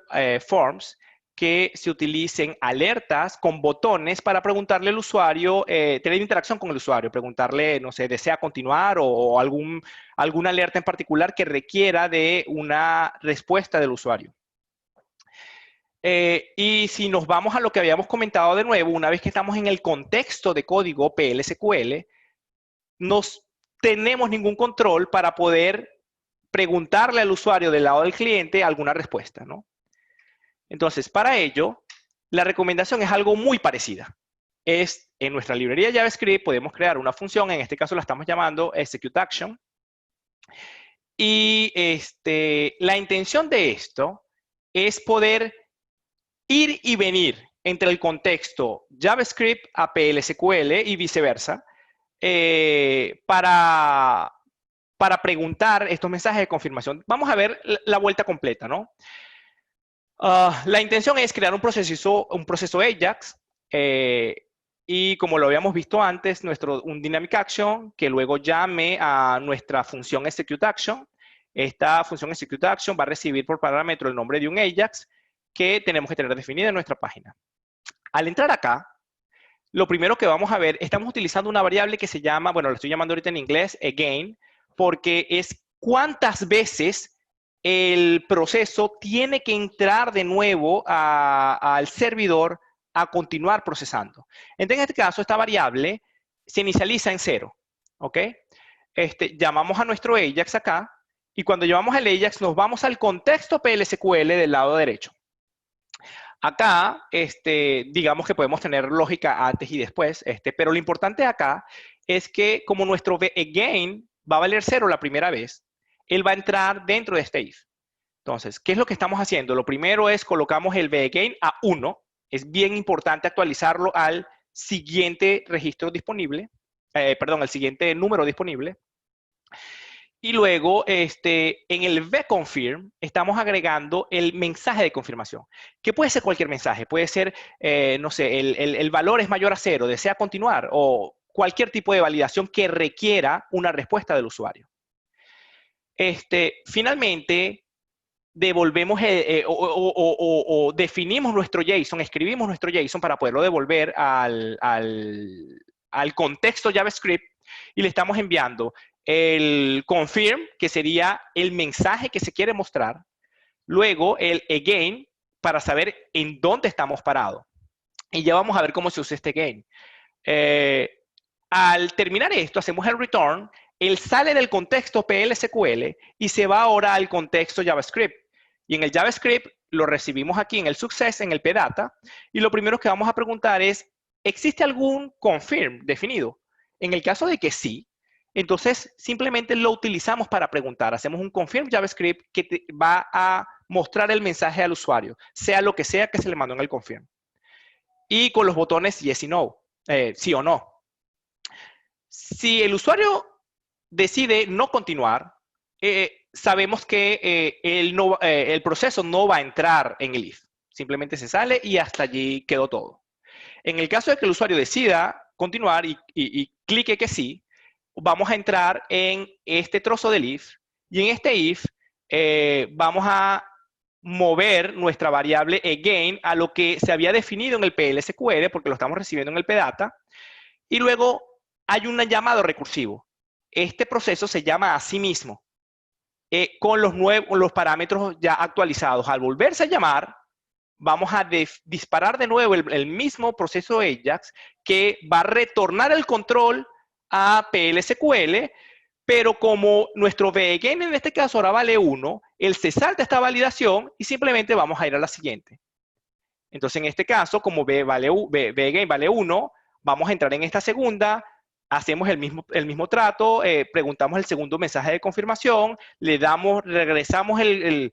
Forms que se utilicen alertas con botones para preguntarle al usuario, tener interacción con el usuario, preguntarle, no sé, desea continuar o alguna alerta en particular que requiera de una respuesta del usuario. Y si nos vamos a lo que habíamos comentado de nuevo, una vez que estamos en el contexto de código PL/SQL, no tenemos ningún control para poder preguntarle al usuario del lado del cliente alguna respuesta, ¿no? Entonces, para ello, la recomendación es algo muy parecida. En nuestra librería JavaScript podemos crear una función, en este caso la estamos llamando executeAction. Y la intención de esto es poder ir y venir entre el contexto JavaScript a PL/SQL y viceversa, para preguntar estos mensajes de confirmación. Vamos a ver la vuelta completa, ¿no? La intención es crear un proceso Ajax, y como lo habíamos visto antes, un dynamic action que luego llame a nuestra función executeAction. Esta función executeAction va a recibir por parámetro el nombre de un Ajax que tenemos que tener definida en nuestra página. Al entrar acá, lo primero que vamos a ver, estamos utilizando una variable que se llama, bueno, la estoy llamando ahorita en inglés, again, porque es cuántas veces el proceso tiene que entrar de nuevo al servidor a continuar procesando. Entonces, en este caso, esta variable se inicializa en 0, ¿ok? Llamamos a nuestro Ajax acá, y cuando llamamos al Ajax nos vamos al contexto PL/SQL del lado derecho. Acá, digamos que podemos tener lógica antes y después, pero lo importante acá es que como nuestro again va a valer 0 la primera vez, él va a entrar dentro de este if. Entonces, ¿qué es lo que estamos haciendo? Lo primero es colocamos el again a 1. Es bien importante actualizarlo al siguiente registro disponible, perdón, al siguiente número disponible. Y luego, en el vConfirm, estamos agregando el mensaje de confirmación, que puede ser cualquier mensaje. Puede ser, no sé, el valor es mayor a 0, desea continuar, o cualquier tipo de validación que requiera una respuesta del usuario. Finalmente, devolvemos o definimos nuestro JSON, escribimos nuestro JSON para poderlo devolver al contexto JavaScript, y le estamos enviando el confirm, que sería el mensaje que se quiere mostrar, luego el again, para saber en dónde estamos parados. Y ya vamos a ver cómo se usa este gain. Al terminar esto, hacemos el return, él sale del contexto PL/SQL y se va ahora al contexto JavaScript. Y en el JavaScript lo recibimos aquí en el success, en el pdata, y lo primero que vamos a preguntar es, ¿existe algún confirm definido? En el caso de que sí, entonces simplemente lo utilizamos para preguntar. Hacemos un confirm JavaScript que va a mostrar el mensaje al usuario, sea lo que sea que se le mandó en el confirm. Y con los botones yes y no, sí o no. Si el usuario decide no continuar, sabemos que el proceso no va a entrar en el if. Simplemente se sale y hasta allí quedó todo. En el caso de que el usuario decida continuar y clique que sí, vamos a entrar en este trozo del if. Y en este if vamos a mover nuestra variable again a lo que se había definido en el PL/SQL, porque lo estamos recibiendo en el pdata. Y luego hay un llamado recursivo. Este proceso se llama a sí mismo, con los parámetros ya actualizados. Al volverse a llamar, vamos a disparar de nuevo el mismo proceso Ajax que va a retornar el control a PL/SQL, pero como nuestro vAgain en este caso ahora vale 1, él se salta esta validación y simplemente vamos a ir a la siguiente. Entonces, en este caso, como vAgain vale 1, vamos a entrar en esta segunda, hacemos el mismo trato, preguntamos el segundo mensaje de confirmación, regresamos el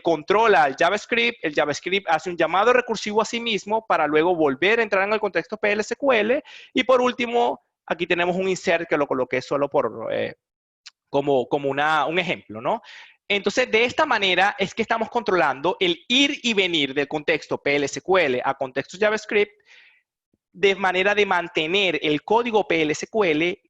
control al JavaScript, el JavaScript hace un llamado recursivo a sí mismo para luego volver a entrar en el contexto PL/SQL, y por último, aquí tenemos un insert que lo coloqué solo como un ejemplo, ¿no? Entonces, de esta manera es que estamos controlando el ir y venir del contexto PL/SQL a contexto JavaScript, de manera de mantener el código PL/SQL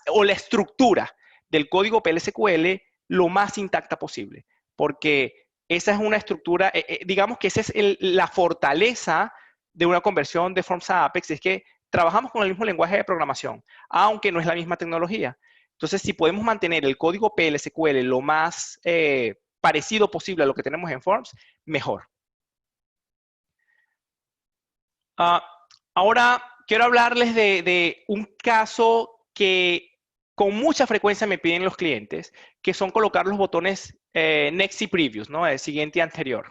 o la estructura del código PL/SQL lo más intacta posible. Porque esa es una estructura, digamos que esa es la fortaleza de una conversión de Forms a Apex, es que trabajamos con el mismo lenguaje de programación, aunque no es la misma tecnología. Entonces, si podemos mantener el código PL/SQL lo más parecido posible a lo que tenemos en Forms, mejor. Ahora quiero hablarles de un caso que con mucha frecuencia me piden los clientes, que son colocar los botones Next y Previous, ¿no? El siguiente y anterior.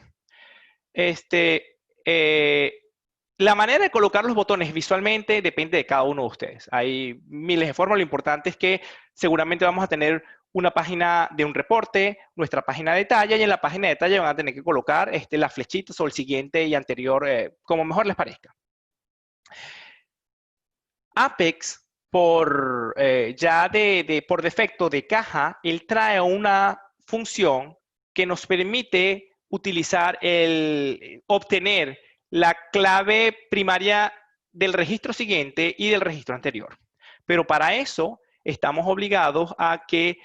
La manera de colocar los botones visualmente depende de cada uno de ustedes. Hay miles de formas. Lo importante es que seguramente vamos a tener una página de un reporte, nuestra página de detalle, y en la página de detalle van a tener que colocar las flechitas o el siguiente y anterior, como mejor les parezca. Apex, por defecto de caja, él trae una función que nos permite obtener la clave primaria del registro siguiente y del registro anterior. Pero para eso estamos obligados a que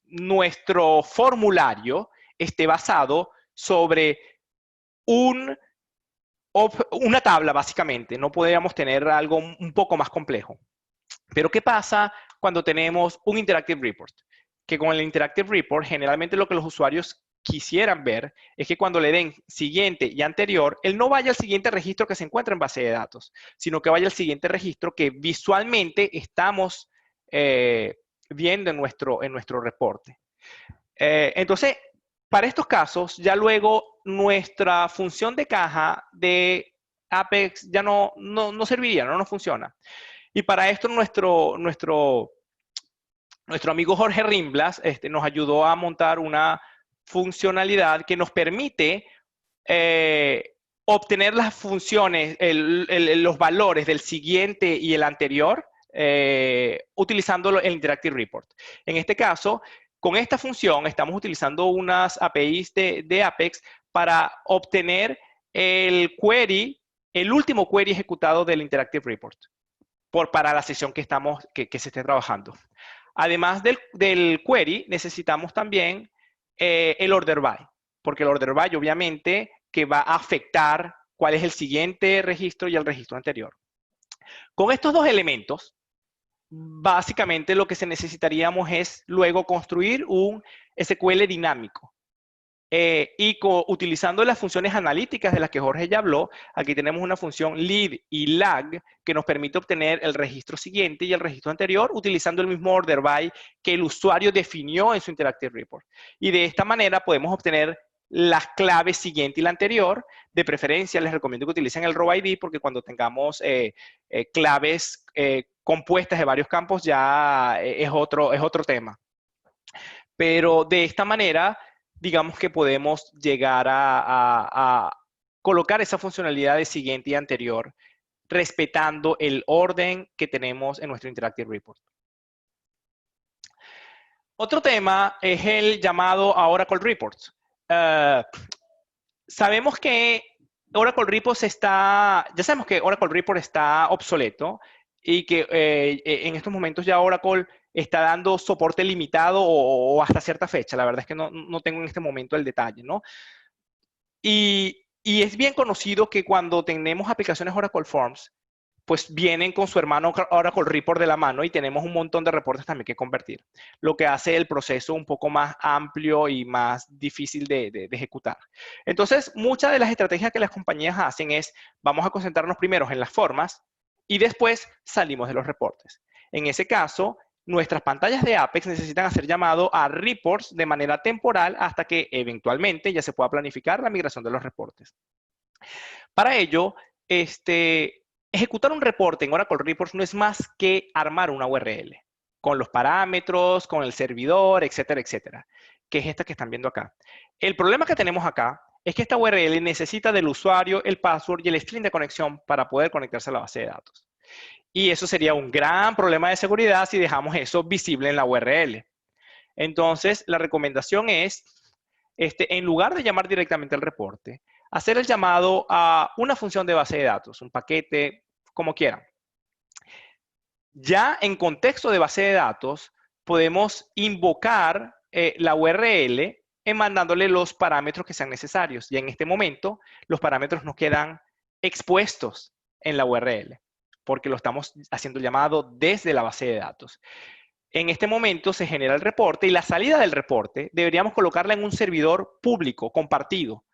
nuestro formulario esté basado sobre una tabla, básicamente. No podríamos tener algo un poco más complejo. Pero ¿qué pasa cuando tenemos un Interactive Report? Que con el Interactive Report, generalmente lo que los usuarios quisieran ver es que cuando le den siguiente y anterior, él no vaya al siguiente registro que se encuentra en base de datos, sino que vaya al siguiente registro que visualmente estamos viendo en nuestro reporte. Entonces, para estos casos, ya luego nuestra función de caja de Apex ya no serviría, no nos funciona. Y para esto nuestro amigo Jorge Rimblas nos ayudó a montar una funcionalidad que nos permite obtener las funciones, los valores del siguiente y el anterior utilizando el Interactive Report. En este caso, con esta función estamos utilizando unas APIs de Apex para obtener el último query ejecutado del Interactive Report para la sesión que se esté trabajando. Además del query, necesitamos también el order by, porque el order by obviamente que va a afectar cuál es el siguiente registro y el registro anterior. Con estos dos elementos, básicamente lo que necesitaríamos es luego construir un SQL dinámico. utilizando las funciones analíticas de las que Jorge ya habló, aquí tenemos una función lead y lag que nos permite obtener el registro siguiente y el registro anterior utilizando el mismo order by que el usuario definió en su Interactive Report. Y de esta manera podemos obtener las claves siguiente y la anterior. De preferencia, les recomiendo que utilicen el row ID porque cuando tengamos claves compuestas de varios campos ya es otro tema. Pero de esta manera, digamos que podemos llegar a colocar esa funcionalidad de siguiente y anterior, respetando el orden que tenemos en nuestro Interactive Report. Otro tema es el llamado a Oracle Reports. Sabemos que Oracle Reports ya sabemos que Oracle Report está obsoleto y que en estos momentos ya Oracle está dando soporte limitado o hasta cierta fecha. La verdad es que no tengo en este momento el detalle, ¿no? Y es bien conocido que cuando tenemos aplicaciones Oracle Forms, pues vienen con su hermano Oracle Report de la mano y tenemos un montón de reportes también que convertir, lo que hace el proceso un poco más amplio y más difícil de ejecutar. Entonces, muchas de las estrategias que las compañías hacen es, vamos a concentrarnos primero en las formas y después salimos de los reportes. En ese caso, nuestras pantallas de Apex necesitan hacer llamado a reports de manera temporal hasta que eventualmente ya se pueda planificar la migración de los reportes. Para ello, ejecutar un reporte en Oracle Reports no es más que armar una URL con los parámetros, con el servidor, etcétera, etcétera, que es esta que están viendo acá. El problema que tenemos acá es que esta URL necesita del usuario, el password y el string de conexión para poder conectarse a la base de datos. Y eso sería un gran problema de seguridad si dejamos eso visible en la URL. Entonces, la recomendación es, en lugar de llamar directamente al reporte, hacer el llamado a una función de base de datos, un paquete, como quieran. Ya en contexto de base de datos, podemos invocar la URL mandándole los parámetros que sean necesarios. Y en este momento, los parámetros nos quedan expuestos en la URL, porque lo estamos haciendo el llamado desde la base de datos. En este momento se genera el reporte y la salida del reporte deberíamos colocarla en un servidor público, compartido.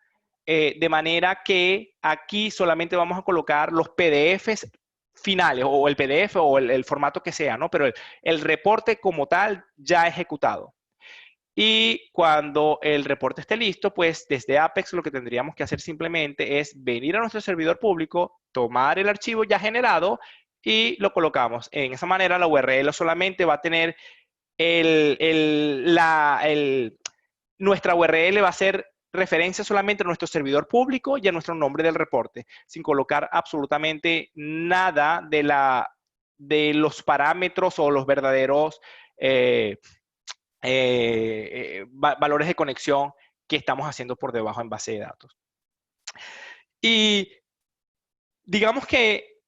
De manera que aquí solamente vamos a colocar los PDFs finales o el PDF o el formato que sea, ¿no? Pero el reporte como tal ya ejecutado. Y cuando el reporte esté listo, pues desde Apex lo que tendríamos que hacer simplemente es venir a nuestro servidor público, tomar el archivo ya generado y lo colocamos. En esa manera la URL solamente va a tener nuestra URL va a ser referencia solamente a nuestro servidor público y a nuestro nombre del reporte, sin colocar absolutamente nada de los parámetros o los verdaderos valores de conexión que estamos haciendo por debajo en base de datos. Y digamos que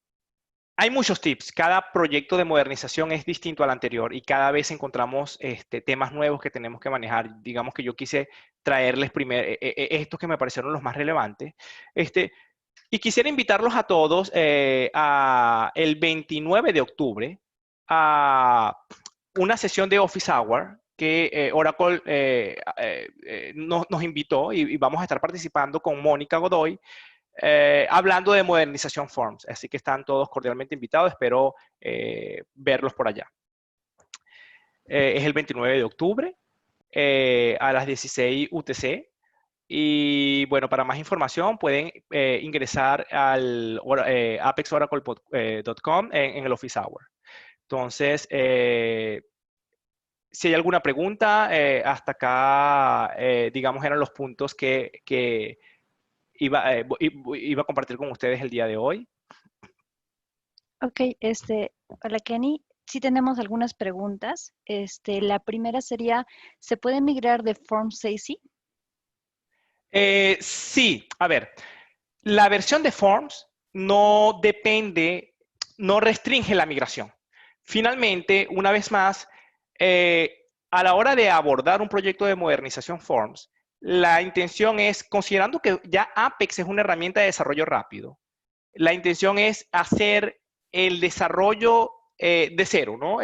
hay muchos tips. Cada proyecto de modernización es distinto al anterior y cada vez encontramos temas nuevos que tenemos que manejar. Digamos que yo quise traerles primero estos que me parecieron los más relevantes. Y quisiera invitarlos a todos el 29 de octubre a una sesión de Office Hour que Oracle nos invitó y vamos a estar participando con Mónica Godoy, hablando de modernización Forms. Así que están todos cordialmente invitados. Espero verlos por allá. Es el 29 de octubre a las 16 UTC. Y bueno, para más información pueden ingresar al apexoracle.com en el Office Hour. Entonces, si hay alguna pregunta, hasta acá, digamos, eran los puntos que iba a compartir con ustedes el día de hoy. Ok, hola Kenny. Sí tenemos algunas preguntas. La primera sería, ¿se puede migrar de Forms AC? Sí, a ver, la versión de Forms no depende, no restringe la migración. Finalmente, una vez más, a la hora de abordar un proyecto de modernización Forms, la intención es, considerando que ya Apex es una herramienta de desarrollo rápido, la intención es hacer el desarrollo de cero, ¿no?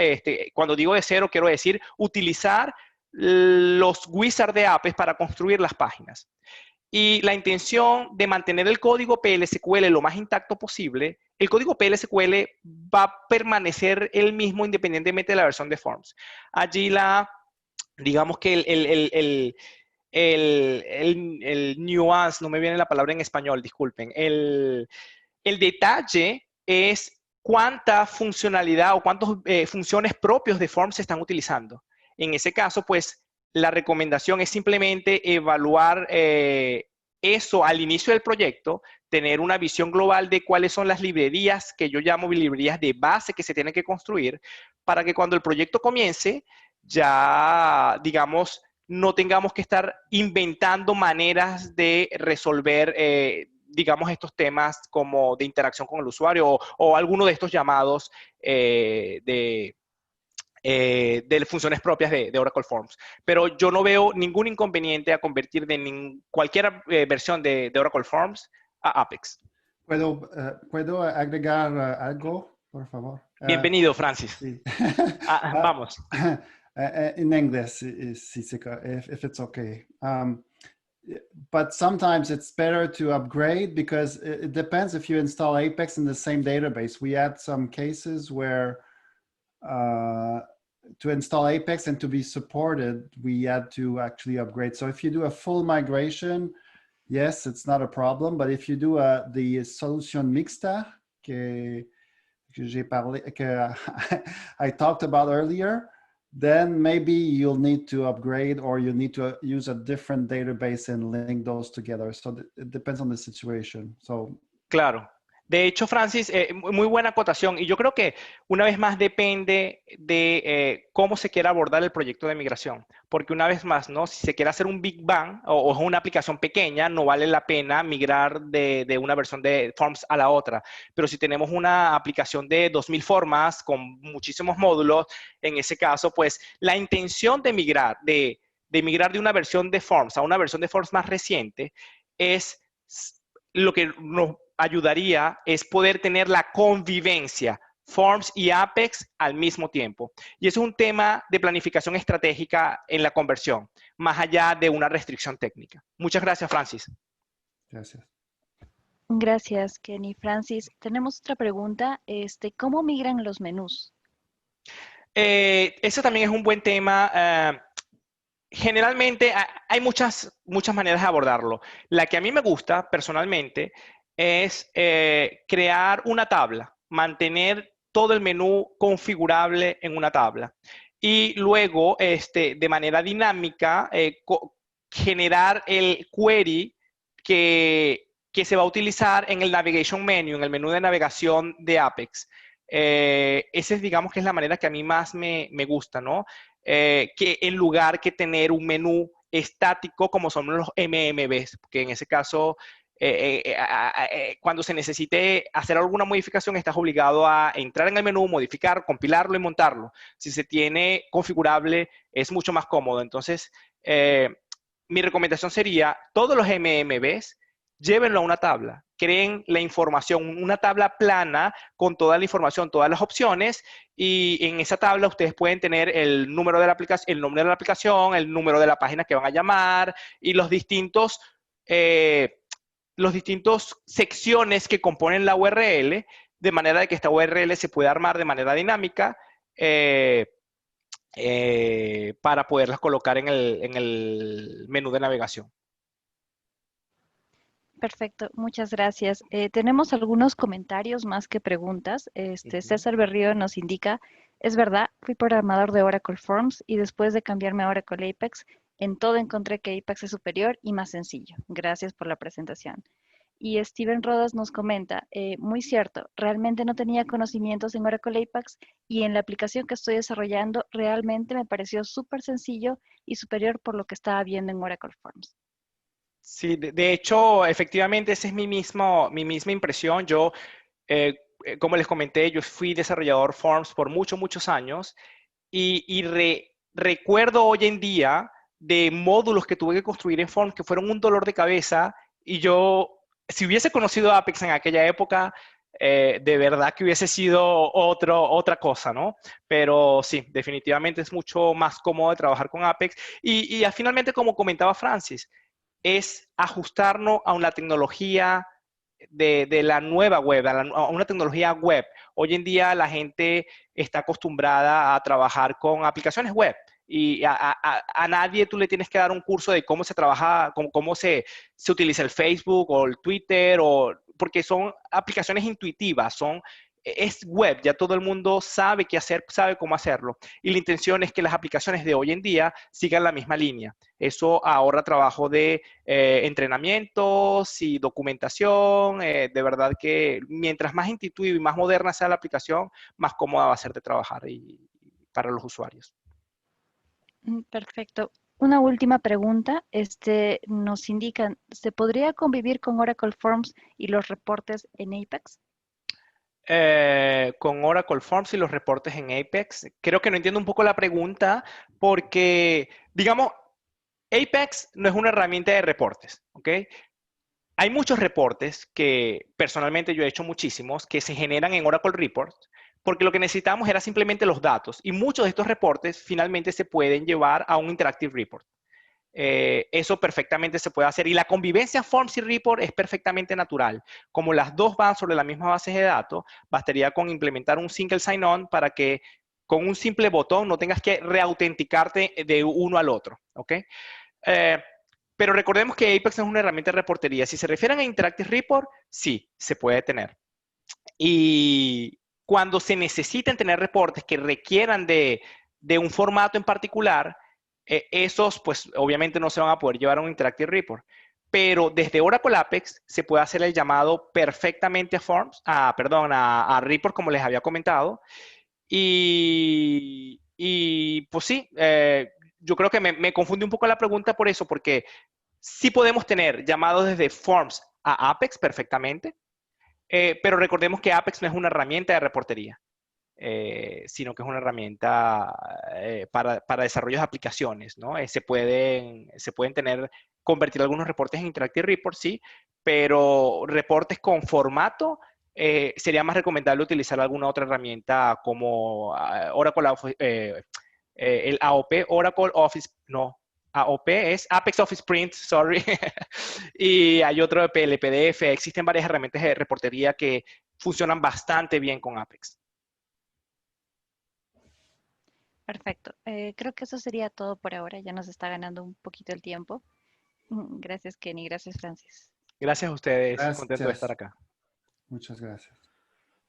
Cuando digo de cero, quiero decir utilizar los wizards de Apex para construir las páginas. Y la intención de mantener el código PLSQL lo más intacto posible, el código PLSQL va a permanecer el mismo independientemente de la versión de Forms. Allí digamos que el nuance, no me viene la palabra en español, disculpen, el detalle es cuánta funcionalidad o cuántas funciones propios de Forms se están utilizando. En ese caso, pues, la recomendación es simplemente evaluar eso al inicio del proyecto, tener una visión global de cuáles son las librerías que yo llamo librerías de base que se tienen que construir para que cuando el proyecto comience, ya, digamos, no tengamos que estar inventando maneras de resolver, digamos, estos temas como de interacción con el usuario o alguno de estos llamados de funciones propias de Oracle Forms. Pero yo no veo ningún inconveniente a convertir de cualquier versión de Oracle Forms a Apex. ¿Puedo agregar algo, por favor? Bienvenido, Francis. Sí. Vamos. In English, if it's okay. But sometimes it's better to upgrade because it depends if you install Apex in the same database. We had some cases where to install Apex and to be supported, we had to actually upgrade. So if you do a full migration, yes, it's not a problem. But if you do the solution mixta que I talked about earlier, then maybe you'll need to upgrade or you need to use a different database and link those together. So it depends on the situation. So, claro. De hecho, Francis, muy buena acotación. Y yo creo que una vez más depende de cómo se quiera abordar el proyecto de migración. Porque una vez más, ¿no? Si se quiere hacer un Big Bang o es una aplicación pequeña, no vale la pena migrar de una versión de Forms a la otra. Pero si tenemos una aplicación de 2000 formas con muchísimos módulos, en ese caso, pues la intención de migrar de una versión de Forms a una versión de Forms más reciente es lo que nos ayudaría es poder tener la convivencia Forms y Apex al mismo tiempo. Y eso es un tema de planificación estratégica en la conversión, más allá de una restricción técnica. Muchas gracias, Francis. gracias. Gracias, Kenny. Francis, tenemos otra pregunta. ¿Cómo migran los menús? Eso también es un buen tema. Generalmente hay muchas maneras de abordarlo. La que a mí me gusta personalmente es crear una tabla, mantener todo el menú configurable en una tabla y luego de manera dinámica generar el query que se va a utilizar en el navigation menu, en el menú de navegación de Apex. Esa es, digamos, que es la manera que a mí más me gusta, ¿no? Que en lugar que tener un menú estático como son los MMBs, que en ese caso, cuando se necesite hacer alguna modificación, estás obligado a entrar en el menú, modificar, compilarlo y montarlo. Si se tiene configurable, es mucho más cómodo. Entonces, mi recomendación sería, todos los MMBs, llévenlo a una tabla, creen la información, una tabla plana con toda la información, todas las opciones, y en esa tabla ustedes pueden tener el número de la aplicación, el nombre de la aplicación, el número de la página que van a llamar y los distintos secciones que componen la URL, de manera de que esta URL se pueda armar de manera dinámica para poderlas colocar en el menú de navegación. Perfecto, muchas gracias. Tenemos algunos comentarios más que preguntas. César Berrío nos indica, es verdad, fui programador de Oracle Forms y después de cambiarme a Oracle Apex, en todo encontré que Apex es superior y más sencillo. Gracias por la presentación. Y Steven Rodas nos comenta, muy cierto, realmente no tenía conocimientos en Oracle Apex y en la aplicación que estoy desarrollando realmente me pareció súper sencillo y superior por lo que estaba viendo en Oracle Forms. Sí, de hecho, efectivamente, esa es mi misma impresión. Yo, como les comenté, yo fui desarrollador Forms por muchos años y recuerdo hoy en día de módulos que tuve que construir en Forms que fueron un dolor de cabeza y yo, si hubiese conocido Apex en aquella época, de verdad que hubiese sido otra cosa, ¿no? Pero sí, definitivamente es mucho más cómodo de trabajar con Apex. Y finalmente, como comentaba Francis, es ajustarnos a una tecnología de la nueva web, a una tecnología web. Hoy en día la gente está acostumbrada a trabajar con aplicaciones web y a nadie tú le tienes que dar un curso de cómo se trabaja, cómo se utiliza el Facebook o el Twitter, porque son aplicaciones intuitivas, es web, ya todo el mundo sabe qué hacer, sabe cómo hacerlo. Y la intención es que las aplicaciones de hoy en día sigan la misma línea. Eso ahorra trabajo de entrenamientos y documentación. De verdad que mientras más intuitiva y más moderna sea la aplicación, más cómoda va a ser de trabajar para los usuarios. Perfecto. Una última pregunta. Nos indican, ¿se podría convivir con Oracle Forms y los reportes en Apex? Con Oracle Forms y los reportes en Apex. Creo que no entiendo un poco la pregunta porque, digamos, Apex no es una herramienta de reportes, ¿ok? Hay muchos reportes que personalmente yo he hecho muchísimos que se generan en Oracle Reports porque lo que necesitamos era simplemente los datos y muchos de estos reportes finalmente se pueden llevar a un Interactive Report. Eso perfectamente se puede hacer y la convivencia Forms y Report es perfectamente natural. Como las dos van sobre la misma base de datos, bastaría con implementar un single sign-on para que con un simple botón no tengas que reautenticarte de uno al otro, ¿ok? Pero recordemos que Apex es una herramienta de reportería. Si se refieren a Interactive Report, sí, se puede tener. Y cuando se necesiten tener reportes que requieran de un formato en particular, esos pues obviamente no se van a poder llevar a un Interactive Report. Pero desde Oracle Apex se puede hacer el llamado perfectamente a Forms, a Report, como les había comentado. Y pues sí, yo creo que me confunde un poco la pregunta por eso, porque sí podemos tener llamados desde Forms a Apex perfectamente, pero recordemos que Apex no es una herramienta de reportería, sino que es una herramienta para desarrollo de aplicaciones, ¿no? Se pueden convertir algunos reportes en Interactive Reports, sí, pero reportes con formato, sería más recomendable utilizar alguna otra herramienta como Oracle, el AOP, Oracle Office, no, AOP es Apex Office Print, sorry, y hay otro de PLPDF, existen varias herramientas de reportería que funcionan bastante bien con Apex. Perfecto. Creo que eso sería todo por ahora. Ya nos está ganando un poquito el tiempo. Gracias, Kenny. Gracias, Francis. Gracias a ustedes, contento de estar Gracias. acá. Muchas gracias.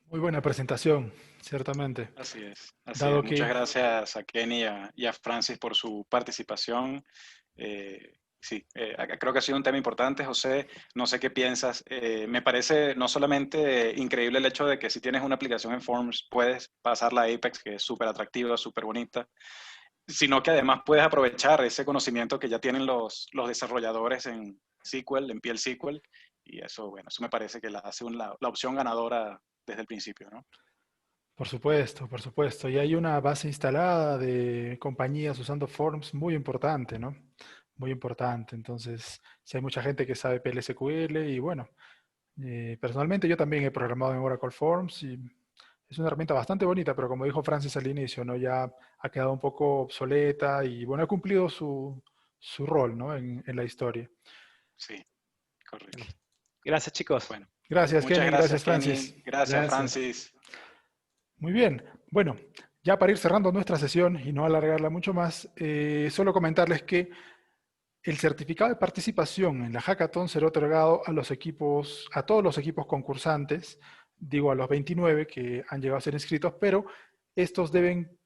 Muy buena presentación, ciertamente. Así es, así Dado es. Muchas que gracias a Kenny y a Francis por su participación. Sí, creo que ha sido un tema importante, José. No sé qué piensas. Me parece no solamente increíble el hecho de que si tienes una aplicación en Forms puedes pasarla a Apex, que es súper atractiva, súper bonita, sino que además puedes aprovechar ese conocimiento que ya tienen los desarrolladores en SQL, en PL SQL, y eso, bueno, eso me parece que la hace la opción ganadora desde el principio, ¿no? por supuesto, por supuesto. Y hay una base instalada de compañías usando Forms muy importante, ¿no? Muy importante. Entonces, si hay mucha gente que sabe PLSQL y bueno, personalmente yo también he programado en Oracle Forms y es una herramienta bastante bonita, pero como dijo Francis al inicio, ¿no? Ya ha quedado un poco obsoleta y bueno, ha cumplido su rol, ¿no? En la historia. Sí, correcto. Gracias, chicos. Bueno, Gracias, muchas Kenny. gracias, Gracias, Francis. Kenny. Gracias, Gracias. Francis. Muy bien. Bueno, ya para ir cerrando nuestra sesión y no alargarla mucho más, solo comentarles que el certificado de participación en la Hackathon será otorgado a los equipos, a todos los equipos concursantes, digo a los 29 que han llegado a ser inscritos, pero estos deben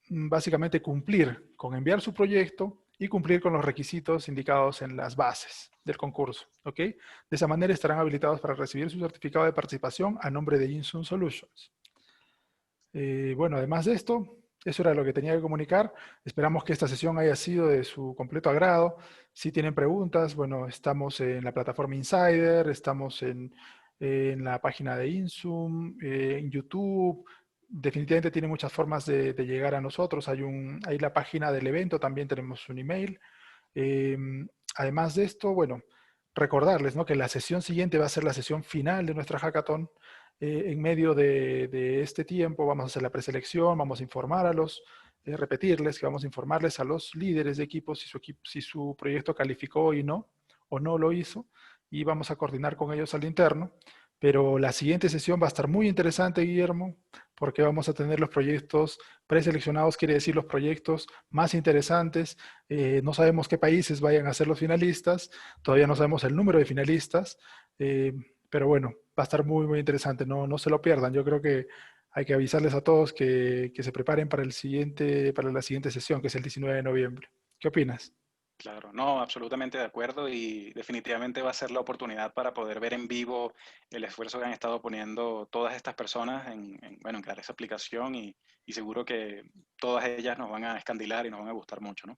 básicamente cumplir con enviar su proyecto y cumplir con los requisitos indicados en las bases del concurso, ¿ok? De esa manera estarán habilitados para recibir su certificado de participación a nombre de Insun Solutions. Bueno, además de esto, eso era lo que tenía que comunicar. Esperamos que esta sesión haya sido de su completo agrado. Si tienen preguntas, bueno, estamos en la plataforma Insider, estamos en la página de Insum, en YouTube. Definitivamente tiene muchas formas de llegar a nosotros. Hay la página del evento, también tenemos un email. Además de esto, bueno, recordarles, ¿no?, que la sesión siguiente va a ser la sesión final de nuestra hackathon. En medio de este tiempo vamos a hacer la preselección, vamos a informar a los, repetirles que vamos a informarles a los líderes de equipo si su proyecto calificó o no lo hizo, y vamos a coordinar con ellos al interno. Pero la siguiente sesión va a estar muy interesante, Guillermo, porque vamos a tener los proyectos preseleccionados, quiere decir los proyectos más interesantes. No sabemos qué países vayan a ser los finalistas, todavía no sabemos el número de finalistas, pero bueno, va a estar muy, muy interesante, no se lo pierdan. Yo creo que hay que avisarles a todos que se preparen para la siguiente sesión, que es el 19 de noviembre. ¿Qué opinas? Claro, no, absolutamente de acuerdo y definitivamente va a ser la oportunidad para poder ver en vivo el esfuerzo que han estado poniendo todas estas personas bueno, en crear esa aplicación y seguro que todas ellas nos van a escandilar y nos van a gustar mucho, ¿no?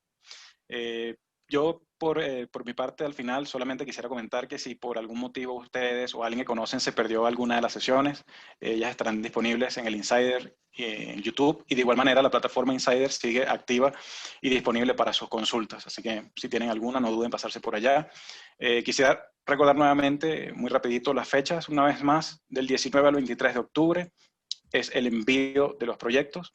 Yo, por mi parte, al final, solamente quisiera comentar que si por algún motivo ustedes o alguien que conocen se perdió alguna de las sesiones, ellas estarán disponibles en el Insider en YouTube, y de igual manera la plataforma Insider sigue activa y disponible para sus consultas. Así que si tienen alguna, no duden en pasarse por allá. Quisiera recordar nuevamente, muy rapidito, las fechas, una vez más, del 19 al 23 de octubre es el envío de los proyectos.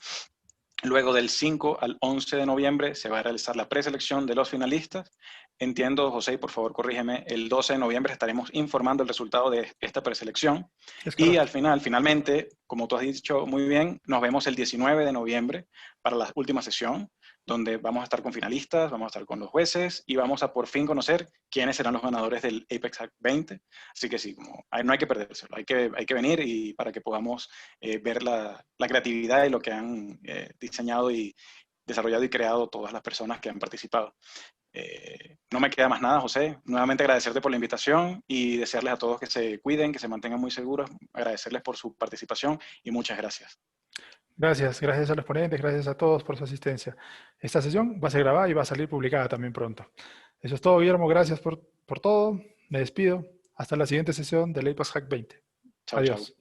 Luego del 5 al 11 de noviembre se va a realizar la preselección de los finalistas. Entiendo, José, y por favor corrígeme, el 12 de noviembre estaremos informando el resultado de esta preselección. Y al final, finalmente, como tú has dicho muy bien, nos vemos el 19 de noviembre para la última sesión, donde vamos a estar con finalistas, vamos a estar con los jueces y vamos a por fin conocer quiénes serán los ganadores del Apex Hack 20. Así que sí, no hay que perdérselo, hay que venir y para que podamos ver la creatividad y lo que han diseñado y desarrollado y creado todas las personas que han participado. No me queda más nada, José. Nuevamente agradecerte por la invitación y desearles a todos que se cuiden, que se mantengan muy seguros, agradecerles por su participación y muchas gracias. Gracias a los ponentes, gracias a todos por su asistencia. Esta sesión va a ser grabada y va a salir publicada también pronto. Eso es todo, Guillermo. Gracias por todo. Me despido. Hasta la siguiente sesión del Apex Hack 20. Chao, Adiós. chao.